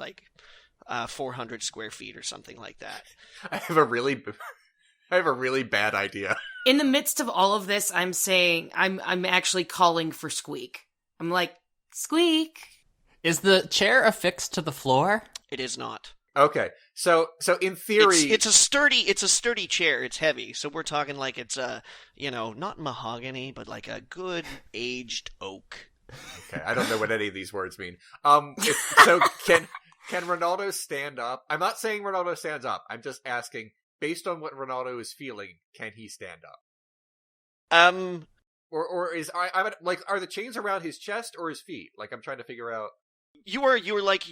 400 square feet or something like that. I have a really bad idea. In the midst of all of this, I'm saying I'm actually calling for Squeak. I'm like, "Squeak." Is the chair affixed to the floor? It is not. Okay, so in theory, it's a sturdy chair. It's heavy, so we're talking like it's not mahogany, but like a good aged oak. Okay, I don't know what any of these words mean. So can Rinaldo stand up? I'm not saying Rinaldo stands up. I'm just asking, based on what Rinaldo is feeling, can he stand up? Or are the chains around his chest or his feet? Like, I'm trying to figure out. You're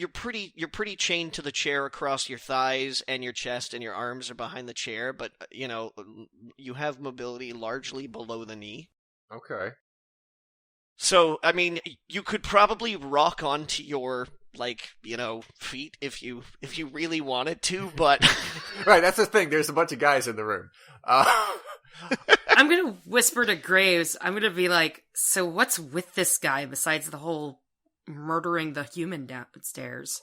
pretty chained to the chair across your thighs and your chest, and your arms are behind the chair, but you have mobility largely below the knee. Okay. So, I mean, you could probably rock onto your feet if you really wanted to, but right, that's the thing. There's a bunch of guys in the room. I'm gonna whisper to Graves. I'm gonna be like, "So what's with this guy besides the whole murdering the human downstairs?"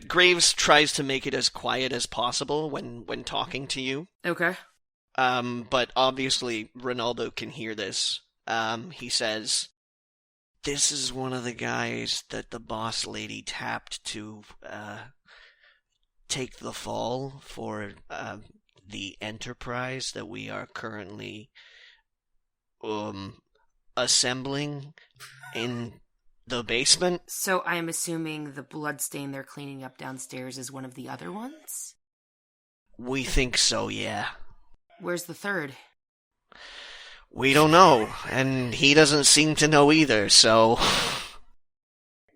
Graves tries to make it as quiet as possible when talking to you. Okay. But obviously Rinaldo can hear this. He says, "This is one of the guys that the boss lady tapped to take the fall for the enterprise that we are currently assembling in the basement." So I'm assuming the bloodstain they're cleaning up downstairs is one of the other ones? We think so, yeah. Where's the third? We don't know, and he doesn't seem to know either, so...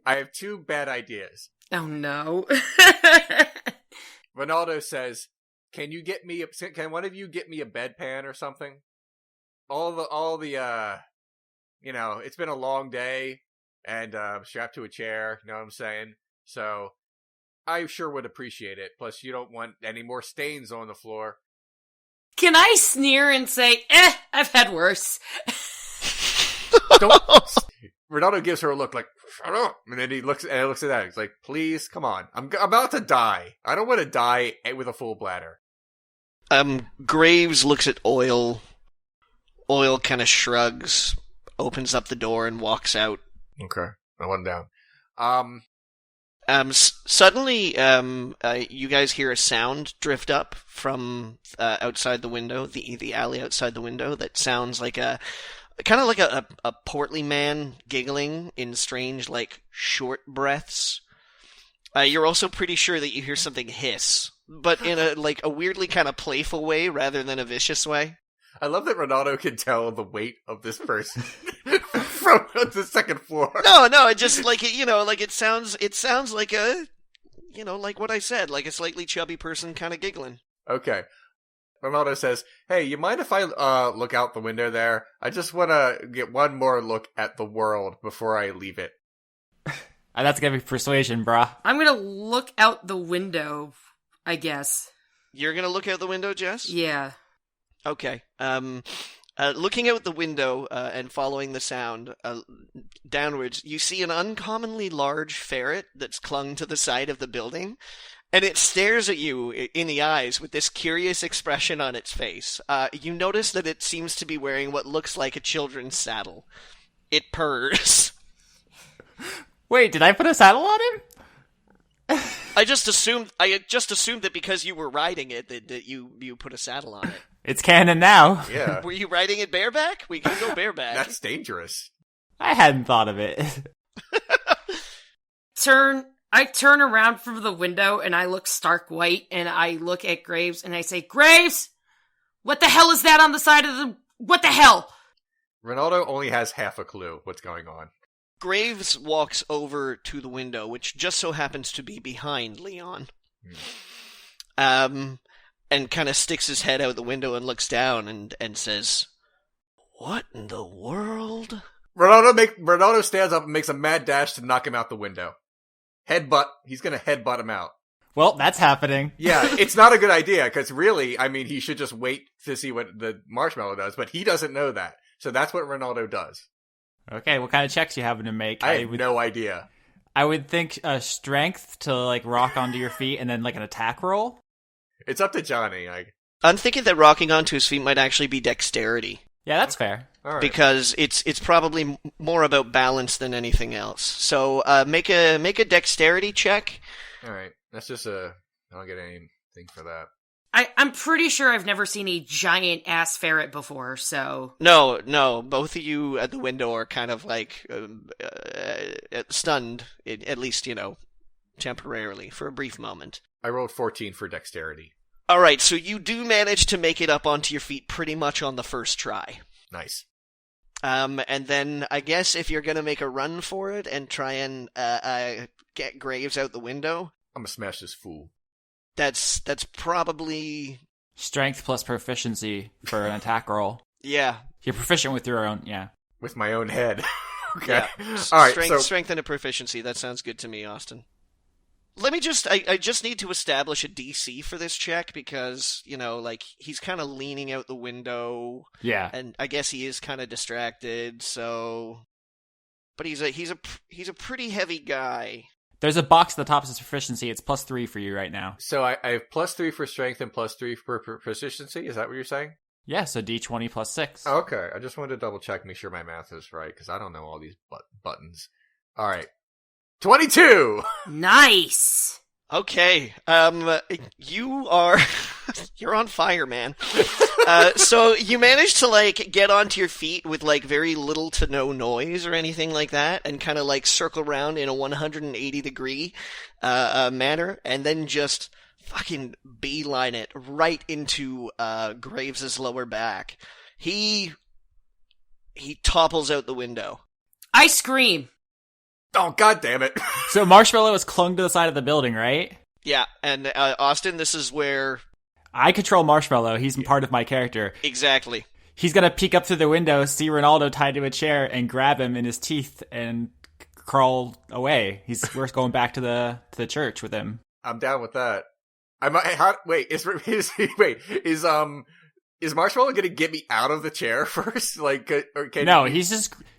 I have 2 bad ideas. Oh no. Rinaldo says, can one of you get me a bedpan or something? It's been a long day, and I'm strapped to a chair, you know what I'm saying? So, I sure would appreciate it. Plus, you don't want any more stains on the floor. Can I sneer and say, I've had worse? Don't. Rinaldo gives her a look like, shut up. And then he looks at that. He's like, please, come on. I'm about to die. I don't want to die with a full bladder. Graves looks at Oil Oil kind of shrugs, opens up the door, and walks out. Okay, I went down. Suddenly, you guys hear a sound drift up from outside the window, the alley outside the window. That sounds like a portly man giggling in strange, like, short breaths. You're also pretty sure that you hear something hiss, but in a weirdly kind of playful way rather than a vicious way. I love that Rinaldo can tell the weight of this person from the second floor. No, it just it sounds like a, like what I said, like a slightly chubby person kind of giggling. Okay. Rinaldo says, "Hey, you mind if I look out the window there? I just want to get one more look at the world before I leave it." That's gonna be persuasion, brah. I'm gonna look out the window, I guess. You're gonna look out the window, Jess? Yeah. Okay. Looking out the window and following the sound downwards, you see an uncommonly large ferret that's clung to the side of the building, and it stares at you in the eyes with this curious expression on its face. You notice that it seems to be wearing what looks like a children's saddle. It purrs. Wait, did I put a saddle on him? I just assumed that because you were riding it that you put a saddle on it. It's canon now. Yeah. Were you riding it bareback? We can go bareback. That's dangerous. I hadn't thought of it. I turn around from the window and I look stark white and I look at Graves and I say, "Graves, what the hell is that on the side of the... What the hell?" Rinaldo only has half a clue what's going on. Graves walks over to the window, which just so happens to be behind Leon. And kind of sticks his head out the window and looks down and says, "What in the world?" Rinaldo stands up and makes a mad dash to knock him out the window. Headbutt. He's going to headbutt him out. Well, that's happening. Yeah, it's not a good idea, because really, I mean, he should just wait to see what the Marshmallow does, but he doesn't know that. So that's what Rinaldo does. Okay, what kind of checks you having to make? I have no idea. I would think strength to, like, rock onto your feet and then, like, an attack roll. It's up to Johnny. I'm thinking that rocking onto his feet might actually be dexterity. Yeah, that's fair. All right. Because it's probably more about balance than anything else. So make a dexterity check. All right. That's just I don't get anything for that. I'm pretty sure I've never seen a giant ass ferret before, so... No, both of you at the window are kind of like stunned, at least, temporarily, for a brief moment. I rolled 14 for dexterity. Alright, so you do manage to make it up onto your feet pretty much on the first try. Nice. And then, I guess if you're gonna make a run for it and try and get Graves out the window... I'm gonna smash this fool. That's probably... Strength plus proficiency for an attack roll. Yeah. You're proficient with your own, yeah. With my own head. Okay. Yeah. All right, Strength and a proficiency. That sounds good to me, Austin. Let me I just need to establish a DC for this check because, he's kind of leaning out the window. Yeah. And I guess he is kind of distracted, so... But he's a pretty heavy guy. There's a box at the top that says proficiency. It's +3 for you right now. So I have +3 for strength and +3 for proficiency? Is that what you're saying? Yeah, so D20 +6. Oh, okay. I just wanted to double check, make sure my math is right, because I don't know all these buttons. All right. 22! Nice! Okay, you're on fire, man. So you managed to, get onto your feet with, very little to no noise or anything like that, and kind of, circle around in a 180-degree manner, and then just fucking beeline it right into Graves' lower back. He topples out the window. I scream. Oh, God damn it. So Marshmallow is clung to the side of the building, right? Yeah, and Austin, this is where... I control Marshmallow. He's part of my character. Exactly. He's gonna peek up through the window, see Rinaldo tied to a chair, and grab him in his teeth and crawl away. We're going back to the church with him. I'm down with that. Is Marshmallow gonna get me out of the chair first?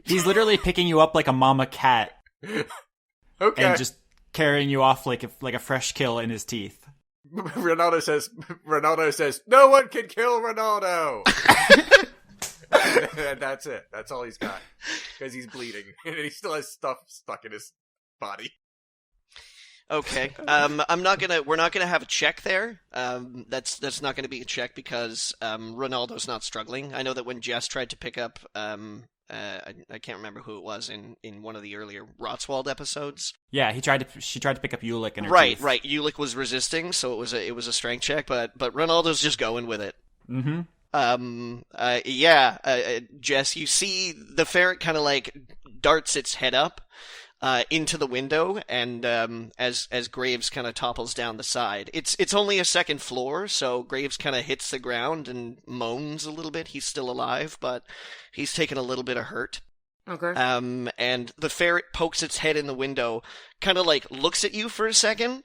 He's literally picking you up like a mama cat. Okay. And just carrying you off like a fresh kill in his teeth. Rinaldo says, "No one can kill Rinaldo." And that's it. That's all he's got. Because he's bleeding. And he still has stuff stuck in his body. Okay. We're not gonna have a check there. That's not gonna be a check because Rinaldo's not struggling. I know that when Jess tried to pick up I can't remember who it was in one of the earlier Rotswald episodes. Yeah, she tried to pick up Ulick in her Right, teeth. right. Ulick was resisting, so it was a strength check, but Rinaldo's just going with it. Mm-hmm. Jess, you see the ferret kind of like darts its head up into the window, and as Graves kind of topples down the side. It's only a second floor, so Graves kind of hits the ground and moans a little bit. He's still alive, but he's taken a little bit of hurt. Okay. And the ferret pokes its head in the window, kind of like looks at you for a second,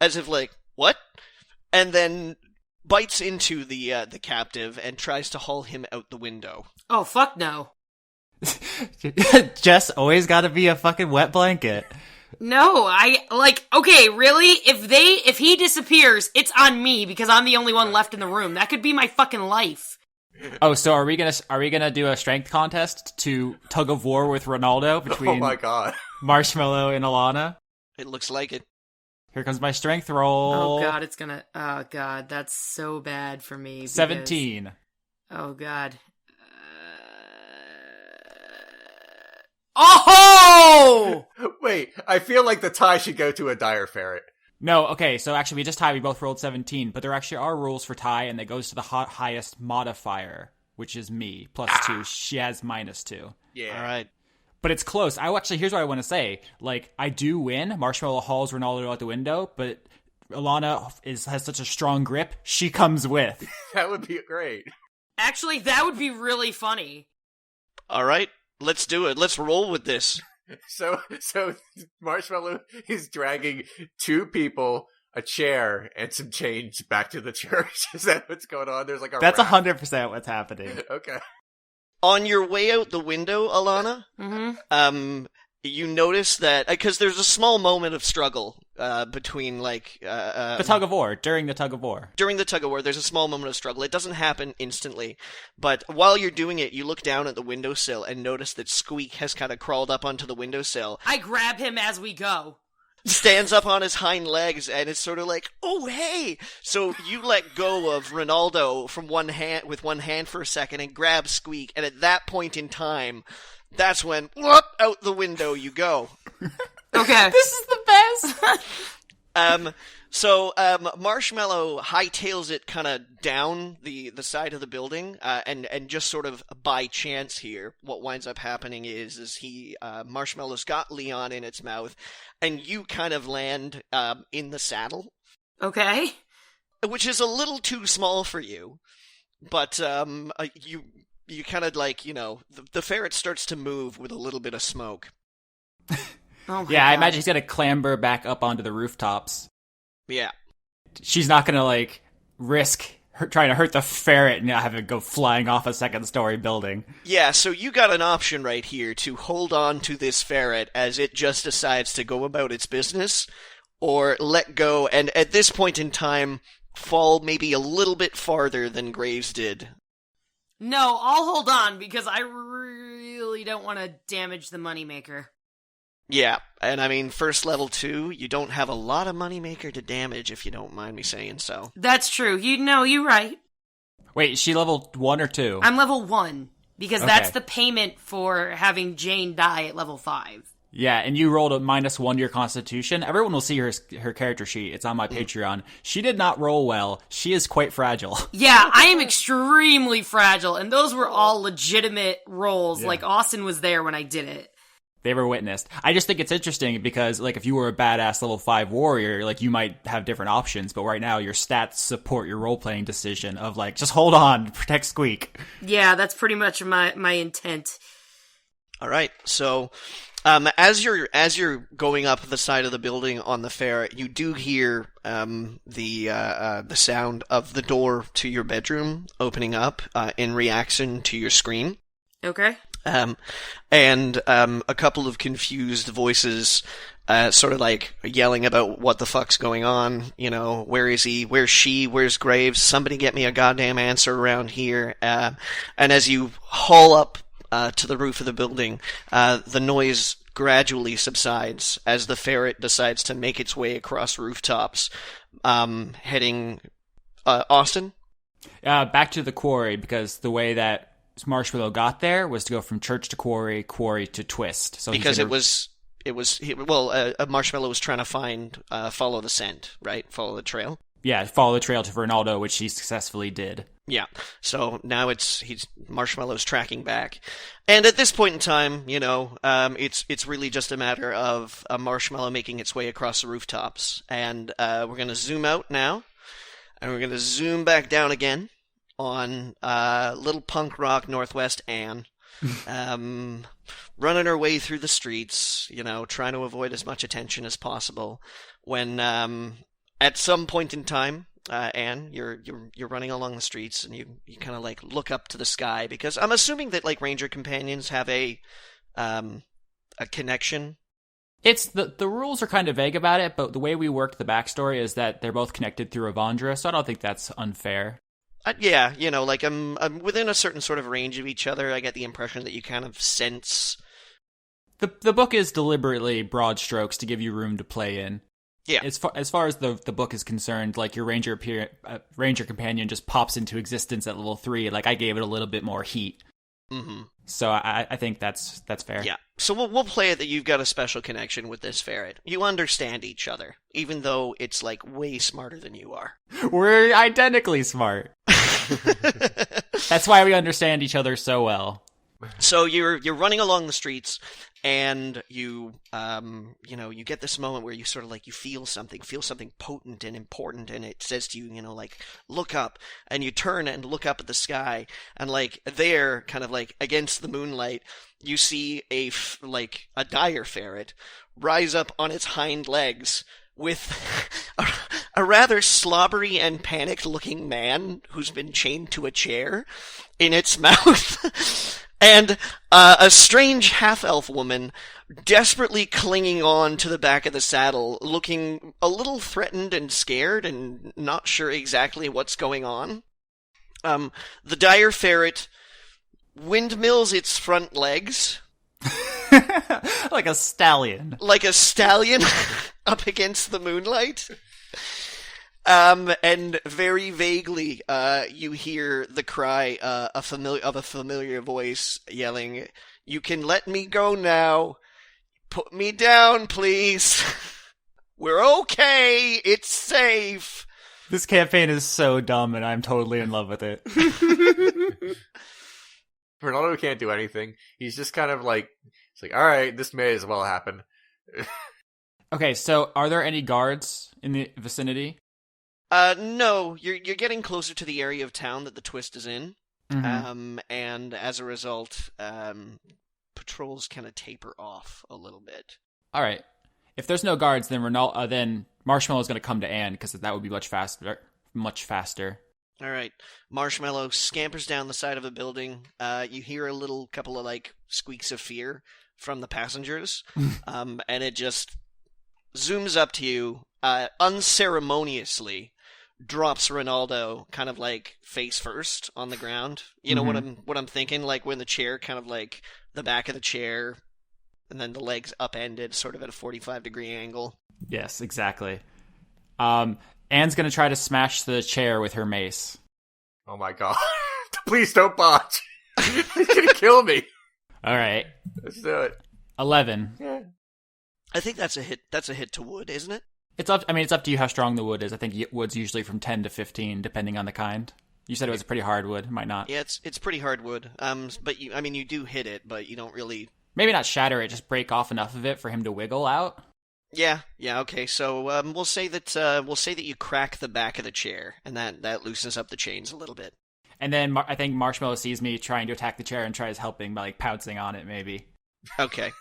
as if like, what? And then bites into the captive and tries to haul him out the window. Oh, fuck no. Jess always got to be a fucking wet blanket. No, okay, really? If he disappears, it's on me because I'm the only one left in the room. That could be my fucking life. Oh, so are we gonna do a strength contest to tug of war with Rinaldo between Oh my god. Marshmallow and Allana? It looks like it. Here comes my strength roll. Oh god, that's so bad for me. Because, 17. Oh god. Oh! Wait, I feel like the tie should go to a dire ferret. No, okay, so actually we just tied, we both rolled 17, but there actually are rules for tie, and that goes to the highest modifier, which is me, +2. She has -2. Yeah. Alright. But it's close. Here's what I want to say. Like, I do win. Marshmallow hauls Rinaldo out the window, but Allana has such a strong grip, she comes with. That would be great. Actually, that would be really funny. Alright, let's do it. Let's roll with this. So Marshmallow is dragging 2 people, a chair, and some change back to the church. Is that what's going on? There's like a That's raft. 100% what's happening. Okay. On your way out the window, Allana, you notice that, because there's a small moment of struggle between, like... The tug of war, during the tug of war. During the tug-of-war, there's a small moment of struggle. It doesn't happen instantly, but while you're doing it, you look down at the windowsill and notice that Squeak has kind of crawled up onto the windowsill. I grab him as we go. Stands up on his hind legs, and it's sort of like, oh, hey! So you let go of Rinaldo from with one hand for a second and grab Squeak, and at that point in time, that's when, whoop, out the window you go. Okay. This is the best! So Marshmallow hightails it kind of down the side of the building, and just sort of by chance here, what winds up happening is Marshmallow's got Leon in its mouth, and you kind of land in the saddle. Okay. Which is a little too small for you, but you kind of like, the ferret starts to move with a little bit of smoke. Oh my Yeah, God. I imagine he's gonna clamber back up onto the rooftops. Yeah. She's not gonna, like, risk trying to hurt the ferret and have it go flying off a second-story building. Yeah, so you got an option right here to hold on to this ferret as it just decides to go about its business, or let go, and at this point in time, fall maybe a little bit farther than Graves did. No, I'll hold on because I really don't want to damage the moneymaker. Yeah, and I mean, first level 2, you don't have a lot of moneymaker to damage, if you don't mind me saying so. That's true. You're right. Wait, is she level 1 or 2? I'm level 1 because Okay. that's the payment for having Jane die at level 5. Yeah, and you rolled a -1 to your constitution. Everyone will see her character sheet. It's on my Patreon. She did not roll well. She is quite fragile. Yeah, I am extremely fragile, and those were all legitimate rolls. Yeah. Like, Austin was there when I did it. They were witnessed. I just think it's interesting because, like, if you were a badass level 5 warrior, like, you might have different options, but right now your stats support your role-playing decision of, like, just hold on, protect Squeak. Yeah, that's pretty much my intent. Alright, so... as you're going up the side of the building on the ferret, you do hear the sound of the door to your bedroom opening up in reaction to your scream. Okay. And a couple of confused voices sort of like yelling about what the fuck's going on, you know, where is he, where's she, where's Graves, somebody get me a goddamn answer around here. And as you haul up to the roof of the building, the noise gradually subsides as the ferret decides to make its way across rooftops, heading... Austin? Back to the quarry, because the way that Marshmallow got there was to go from church to quarry, quarry to twist. So because Marshmallow was trying to follow the scent, right? Follow the trail. Yeah, follow the trail to Rinaldo, which he successfully did. Yeah. So now Marshmallow's tracking back, and at this point in time, you know, it's really just a matter of a Marshmallow making its way across the rooftops, and we're gonna zoom out now, and we're gonna zoom back down again on little punk rock Northwest Anne, running her way through the streets, you know, trying to avoid as much attention as possible. When at some point in time, Anne, you're running along the streets, and you kind of like look up to the sky, because I'm assuming that like ranger companions have a connection. It's the rules are kind of vague about it, but the way we worked the backstory is that they're both connected through Avandra, so I don't think that's unfair. Yeah, you know, like I'm within a certain sort of range of each other. I get the impression that you kind of sense. The book is deliberately broad strokes to give you room to play in. Yeah. As far as the book is concerned, like your ranger companion just pops into existence at level 3. Like I gave it a little bit more heat. Mm-hmm. So I think that's fair. Yeah. So we'll play it that you've got a special connection with this ferret. You understand each other, even though it's like way smarter than you are. We're identically smart. That's why we understand each other so well. So you're running along the streets, and you get this moment where you sort of like you feel something potent and important, and it says to you, you know, like, look up, and you turn and look up at the sky, and like there, kind of like against the moonlight, you see a dire ferret rise up on its hind legs with a rather slobbery and panicked-looking man who's been chained to a chair in its mouth. And a strange half-elf woman desperately clinging on to the back of the saddle, looking a little threatened and scared and not sure exactly what's going on. The dire ferret windmills its front legs. Like a stallion. Like a stallion up against the moonlight. And very vaguely, you hear the cry of a familiar voice yelling, "You can let me go now. Put me down, please. We're okay. It's safe." This campaign is so dumb, and I'm totally in love with it. Rinaldo can't do anything. He's just kind of like, it's like, all right, this may as well happen. Okay, so are there any guards in the vicinity? No, you're getting closer to the area of town that the twist is in. Mm-hmm. And as a result, patrols kind of taper off a little bit. All right. If there's no guards, then then Marshmallow is going to come to Anne, because that would be much faster. Much faster. All right. Marshmallow scampers down the side of a building. You hear a couple of like squeaks of fear from the passengers, and it just zooms up to you, unceremoniously drops Rinaldo kind of like face first on the ground. You know what I'm thinking? Like when the chair kind of like the back of the chair, and then the legs upended, sort of at a 45-degree angle. Yes, exactly. Anne's gonna try to smash the chair with her mace. Oh my god! Please don't botch. He's gonna kill me. All right, let's do it. 11. Yeah. I think that's a hit. That's a hit to wood, isn't it? It's up to you how strong the wood is. I think wood's usually from 10 to 15, depending on the kind. You said it was a pretty hard wood. It might not. Yeah, it's pretty hard wood. But you do hit it, but you don't really. Maybe not shatter it, just break off enough of it for him to wiggle out. Yeah, okay. So we'll say that you crack the back of the chair, and that loosens up the chains a little bit. And then I think Marshmallow sees me trying to attack the chair and tries helping by like pouncing on it, maybe. Okay.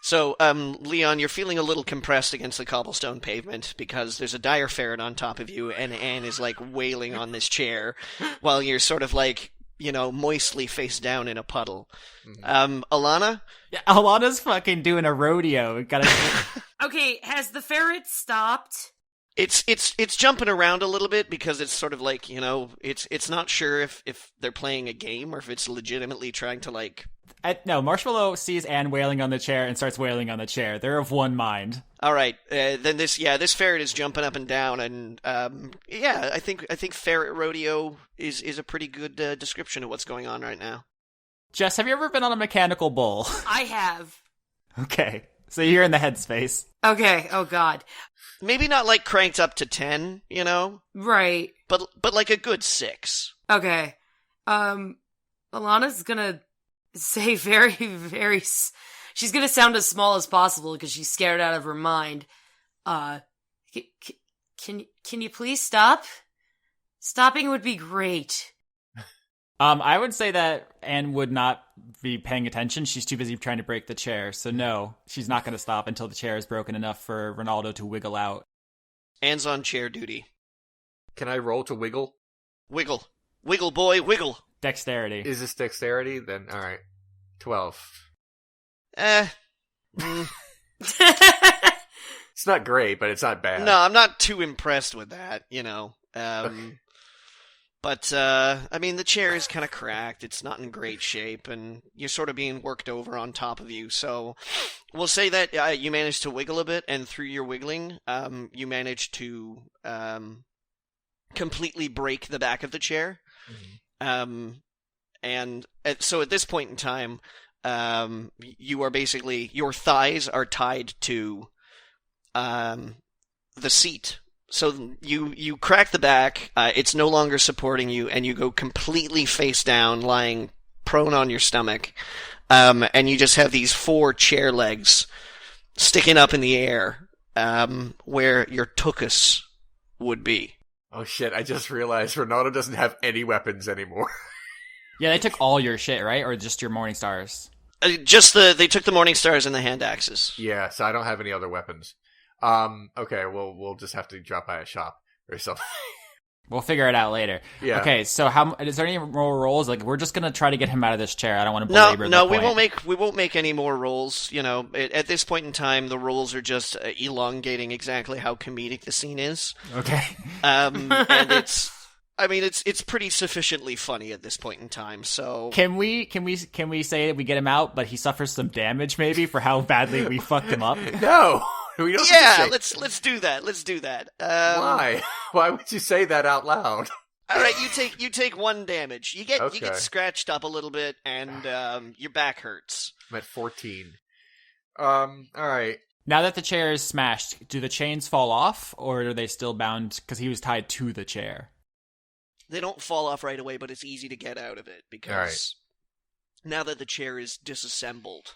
So, Leon, you're feeling a little compressed against the cobblestone pavement because there's a dire ferret on top of you, and Anne is like wailing on this chair while you're sort of like moistly face down in a puddle. Mhm. Allana? Yeah, Allana's fucking doing a rodeo. Gotta. Okay, has the ferret stopped? It's jumping around a little bit because it's sort of like, it's not sure if they're playing a game or if it's legitimately trying to like... No, Marshmallow sees Anne wailing on the chair and starts wailing on the chair. They're of one mind. All right, then this ferret is jumping up and down, and I think Ferret Rodeo is a pretty good description of what's going on right now. Jess, have you ever been on a mechanical bull? I have. Okay, so you're in the headspace. Okay, oh god. Maybe not like cranked up to 10, Right. but like a good 6. Okay. Alana's gonna say very, very... She's gonna sound as small as possible because she's scared out of her mind. Can you please stop? Stopping would be great. I would say that Anne would not be paying attention. She's too busy trying to break the chair. So no, she's not going to stop until the chair is broken enough for Rinaldo to wiggle out. Anne's on chair duty. Can I roll to wiggle? Wiggle. Wiggle, boy, wiggle. Dexterity. Is this dexterity? Then, alright. 12. It's not great, but it's not bad. No, I'm not too impressed with that, But, the chair is kind of cracked. It's not in great shape, and you're sort of being worked over on top of you. So we'll say that you managed to wiggle a bit, and through your wiggling, you managed to completely break the back of the chair. And so at this point in time, you are basically, your thighs are tied to the seat. So you crack the back, it's no longer supporting you, and you go completely face down, lying prone on your stomach, and you just have these 4 chair legs sticking up in the air, where your tuchus would be. Oh shit, I just realized Rinaldo doesn't have any weapons anymore. Yeah, they took all your shit, right? Or just your Morning Stars? They took the Morning Stars and the hand axes. Yeah, so I don't have any other weapons. Okay, well, we'll just have to drop by a shop or something. We'll figure it out later. Yeah. Okay, so is there any more rolls? Like, we're just gonna try to get him out of this chair. I don't want to belabor No, the we point. won't make any more rolls. At this point in time, the rolls are just elongating exactly how comedic the scene is. Okay. And it's pretty sufficiently funny at this point in time. So Can we say that we get him out, but he suffers some damage maybe for how badly we fucked him up? No! We don't yeah, have to say... let's do that. Let's do that. Why? Why would you say that out loud? All right, you take 1 damage. You get Okay. scratched up a little bit, and your back hurts. I'm at 14. Alright. Now that the chair is smashed, do the chains fall off, or are they still bound because he was tied to the chair? They don't fall off right away, but it's easy to get out of it because now that the chair is disassembled,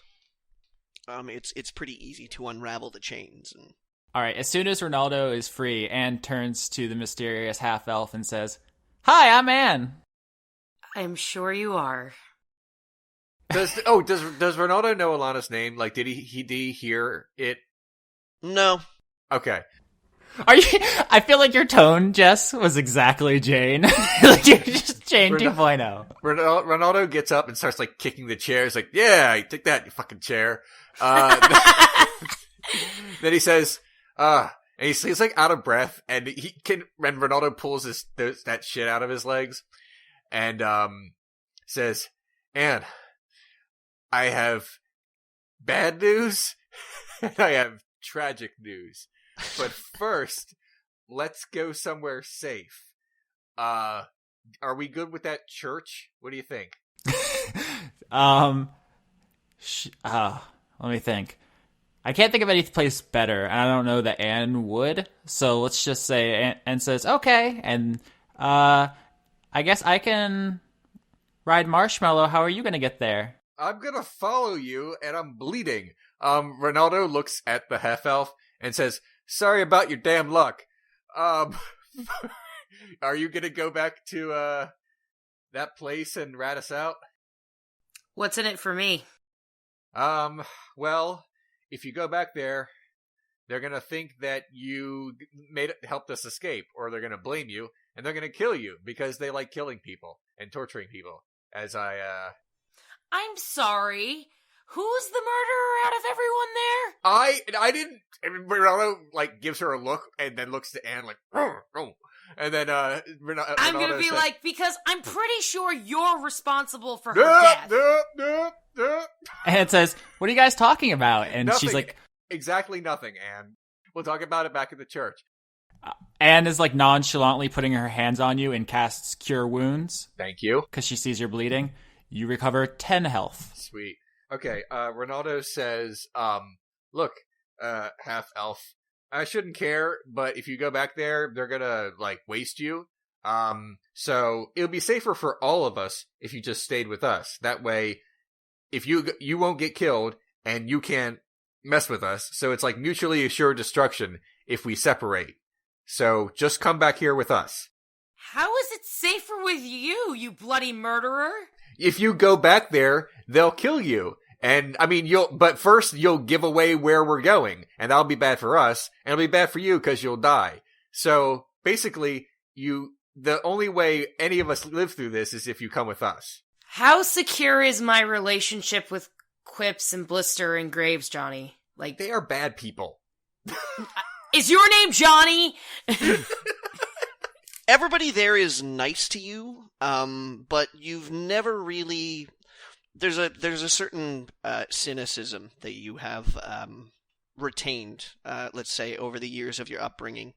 it's pretty easy to unravel the chains. And... All right, as soon as Rinaldo is free, Anne turns to the mysterious half-elf and says, "Hi, I'm Anne." I'm sure you are. Does Rinaldo know Allana's name? Like, did he hear it? No. Okay. Are you? I feel like your tone, Jess, was exactly Jane. Like you're just Jane 2.0. Rinaldo gets up and starts like kicking the chair. He's like, "Yeah, take that, you fucking chair." Then he says, and he's like out of breath, and Rinaldo pulls that shit out of his legs, and says, "Anne, I have bad news, and I have tragic news. But first, let's go somewhere safe. Are we good with that church? What do you think?" Let me think. I can't think of any place better, and I don't know that Anne would. So let's just say Anne says, "Okay," and I guess I can ride Marshmallow. How are you going to get there? "I'm gonna follow you, and I'm bleeding." Rinaldo looks at the half-elf and says, "Sorry about your damn luck. Are you gonna go back to, that place and rat us out?" What's in it for me? Well, if you go back there, they're gonna think that you helped us escape, or they're gonna blame you, and they're gonna kill you, because they like killing people and torturing people. as I I'm sorry. Who's the murderer out of everyone there? I didn't. Rinaldo gives her a look and then looks to Anne oh. And then Rinaldo I'm gonna be says, like, because I'm pretty sure you're responsible for her death. And it says, "What are you guys talking about?" And nothing. she's like, "Exactly nothing, Anne. We'll talk about it back at the church." Anne is nonchalantly putting her hands on you and casts Cure Wounds. Thank you. Because she sees you're bleeding. You recover 10 health. Sweet. Okay, Rinaldo says, look, half-elf, I shouldn't care, but if you go back there, they're gonna, waste you. So it'll be safer for all of us if you just stayed with us. That way, if you won't get killed, and you can't mess with us, so it's mutually assured destruction if we separate. So just come back here with us. How is it safer with you, you bloody murderer? If you go back there, they'll kill you. And, but first you'll give away where we're going, and that'll be bad for us, and it'll be bad for you because you'll die. So, basically, the only way any of us live through this is if you come with us. How secure is my relationship with Quips and Blister and Graves, Johnny? They are bad people. Is your name Johnny? Everybody there is nice to you, but you've never really... There's a certain cynicism that you have retained, let's say, over the years of your upbringing.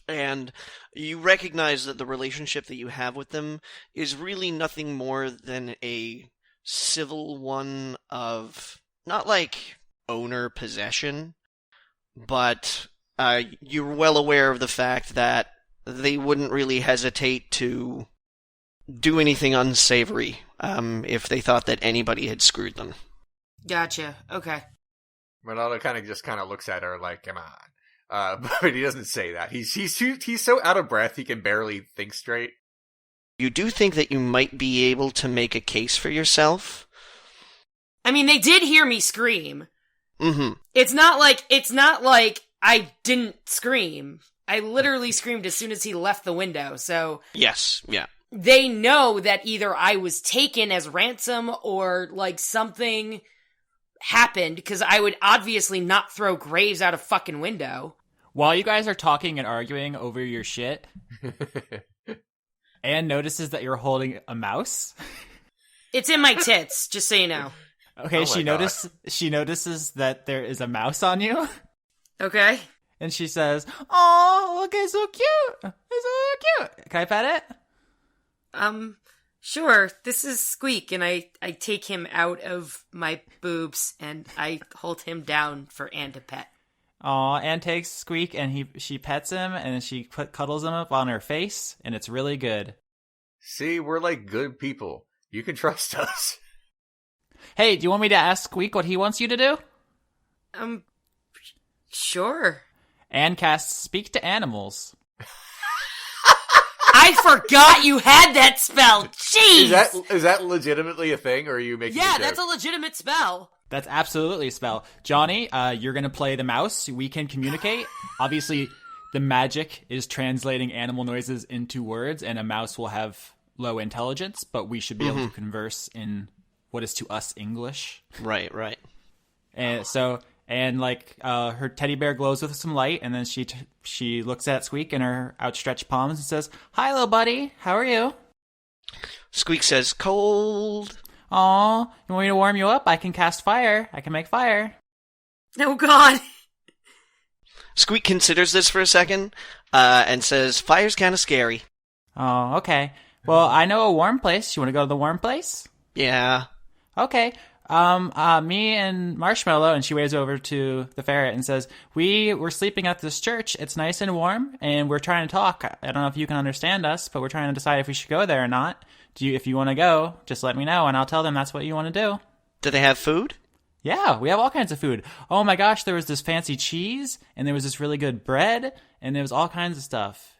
And you recognize that the relationship that you have with them is really nothing more than a civil one of, not owner possession, but you're well aware of the fact that they wouldn't really hesitate to do anything unsavory if they thought that anybody had screwed them. Gotcha. Okay. Ronaldo kind of looks at her come on. But he doesn't say that. He's so out of breath he can barely think straight. You do think that you might be able to make a case for yourself? They did hear me scream. Mm-hmm. It's not like I didn't scream. I literally screamed as soon as he left the window, so... Yes, yeah. They know that either I was taken as ransom or, something happened, because I would obviously not throw Graves out a fucking window. While you guys are talking and arguing over your shit, Anne notices that you're holding a mouse. It's in my tits, just so you know. Okay, oh she notices that there is a mouse on you. Okay. And she says, "Oh, look, it's so cute. It's so cute. Can I pet it?" Sure. This is Squeak, and I take him out of my boobs, and I hold him down for Anne to pet. Aw, Anne takes Squeak, and she pets him, and she cuddles him up on her face, and it's really good. See, we're good people. You can trust us. Hey, do you want me to ask Squeak what he wants you to do? Sure. Anne casts Speak to Animals. I forgot you had that spell. Jeez. Is that legitimately a thing, or are you making? Yeah, a joke? that's a legitimate spell. That's absolutely a spell. Johnny, you're going to play the mouse. We can communicate. Obviously, the magic is translating animal noises into words, and a mouse will have low intelligence, but we should be able to converse in what is to us English. Right. And so... And her teddy bear glows with some light, and then she looks at Squeak in her outstretched palms and says, "Hi, little buddy. How are you?" Squeak says, "Cold." Aw, you want me to warm you up? I can cast fire. I can make fire. Oh, God. Squeak considers this for a second, and says, "Fire's kind of scary." Oh, okay. Well, I know a warm place. You want to go to the warm place? Yeah. Okay. Me and Marshmallow, and she waves over to the ferret and says, we were sleeping at this church. It's nice and warm, and we're trying to talk. I don't know if you can understand us, but we're trying to decide if we should go there or not. If you want to go, just let me know, and I'll tell them that's what you want to do. Do they have food? Yeah, we have all kinds of food. Oh my gosh, there was this fancy cheese, and there was this really good bread, and there was all kinds of stuff.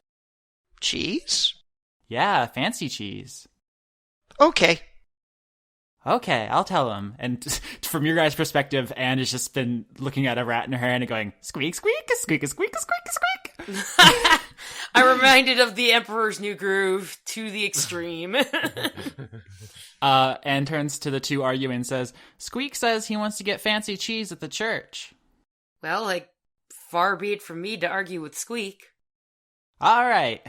Cheese? Yeah, fancy cheese. Okay. Okay, I'll tell them. And from your guys' perspective, Anne has just been looking at a rat in her hand and going, "Squeak, squeak, squeak, squeak, squeak, squeak." I'm reminded of the Emperor's New Groove to the extreme. And turns to the two arguing and says, Squeak says he wants to get fancy cheese at the church. Well, like, far be it from me to argue with Squeak. All right.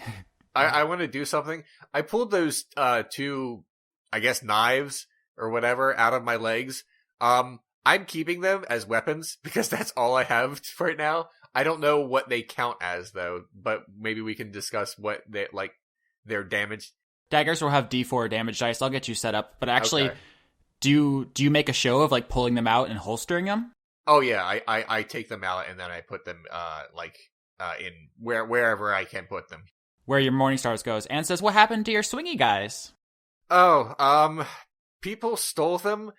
I want to do something. I pulled those two, I guess, knives or whatever out of my legs. I'm keeping them as weapons because that's all I have right now. I don't know what they count as though, but maybe we can discuss what they like their damage. Daggers will have D4 damage dice. I'll get you set up. But actually, Okay. do you make a show of like pulling them out and holstering them? Oh yeah, I take them out and then I put them in wherever I can put them. Where your Morning Stars goes, and says, what happened to your swingy guys? Oh, people stole them.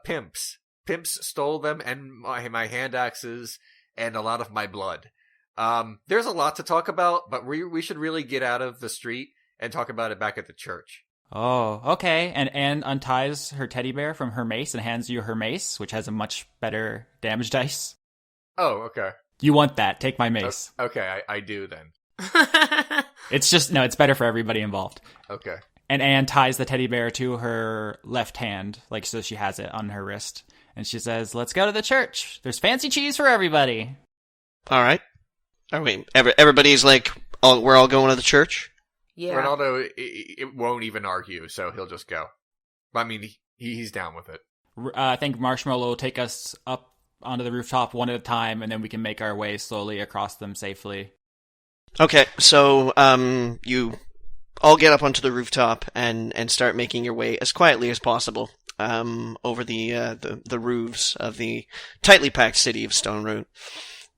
Pimps stole them and my hand axes and a lot of my blood. There's a lot to talk about, but we should really get out of the street and talk about it back at the church. Oh, okay. And Anne unties her teddy bear from her mace and hands you her mace, which has a much better damage dice. Oh, okay. You want that. Take my mace. Okay, I do then. It's just, no, it's better for everybody involved. Okay. And Anne ties the teddy bear to her left hand, like so she has it on her wrist. And she says, let's go to the church. There's fancy cheese for everybody. All right. Are we? Everybody's like, we're all going to the church? Yeah. Rinaldo it won't even argue, so he'll just go. I mean, he's down with it. I think Marshmallow will take us up onto the rooftop one at a time, and then we can make our way slowly across them safely. Okay, so you all get up onto the rooftop and start making your way as quietly as possible over the roofs of the tightly packed city of Stoneroot.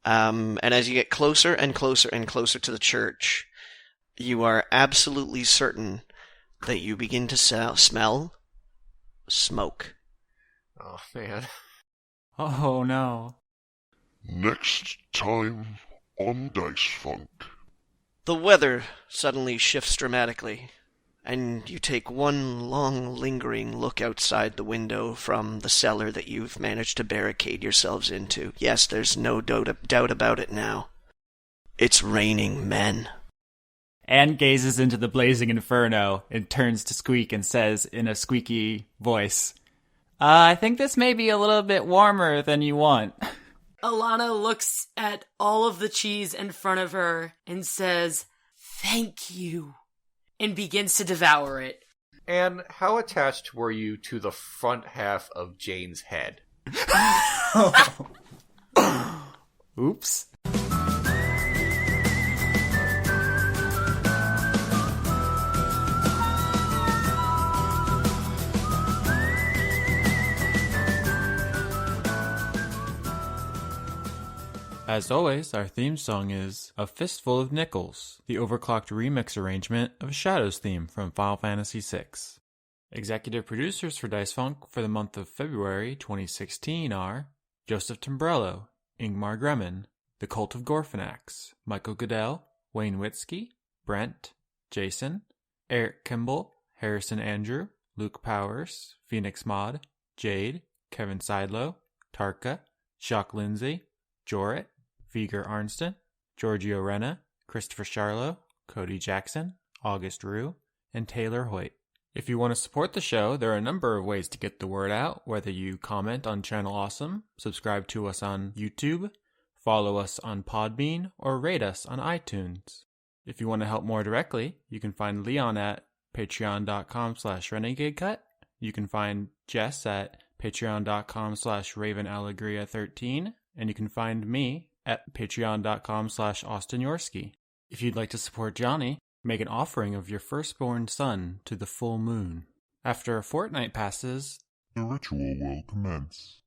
And as you get closer and closer and closer to the church, you are absolutely certain that you begin to smell smoke. Oh, man. Oh, no. Next time on Dice Funk. The weather suddenly shifts dramatically, and you take one long, lingering look outside the window from the cellar that you've managed to barricade yourselves into. Yes, there's no doubt about it now. It's raining men. Anne gazes into the blazing inferno and turns to Squeak and says in a squeaky voice, I think this may be a little bit warmer than you want. Allana looks at all of the cheese in front of her and says, thank you, and begins to devour it. And how attached were you to the front half of Jane's head? Oops. As always, our theme song is A Fistful of Nickels, the overclocked remix arrangement of Shadow's theme from Final Fantasy VI. Executive producers for Dice Funk for the month of February 2016 are Joseph Timbrello, Ingmar Gremmen, The Cult of Gorfanax, Michael Goodell, Wayne Witzke, Brent, Jason, Eric Kimball, Harrison Andrew, Luke Powers, Phoenix Mod, Jade, Kevin Seidlow, Tarka, Shock Lindsay, Jorrit, Viger Arnston, Giorgio Renna, Christopher Charlo, Cody Jackson, August Rue, and Taylor Hoyt. If you want to support the show, there are a number of ways to get the word out, whether you comment on Channel Awesome, subscribe to us on YouTube, follow us on Podbean, or rate us on iTunes. If you want to help more directly, you can find Leon at patreon.com/renegadecut. You can find Jess at patreon.com/ravenalegria13. And you can find me at patreon.com/Austin Yorsky. If you'd like to support Johnny, make an offering of your firstborn son to the full moon. After a fortnight passes, The ritual will commence.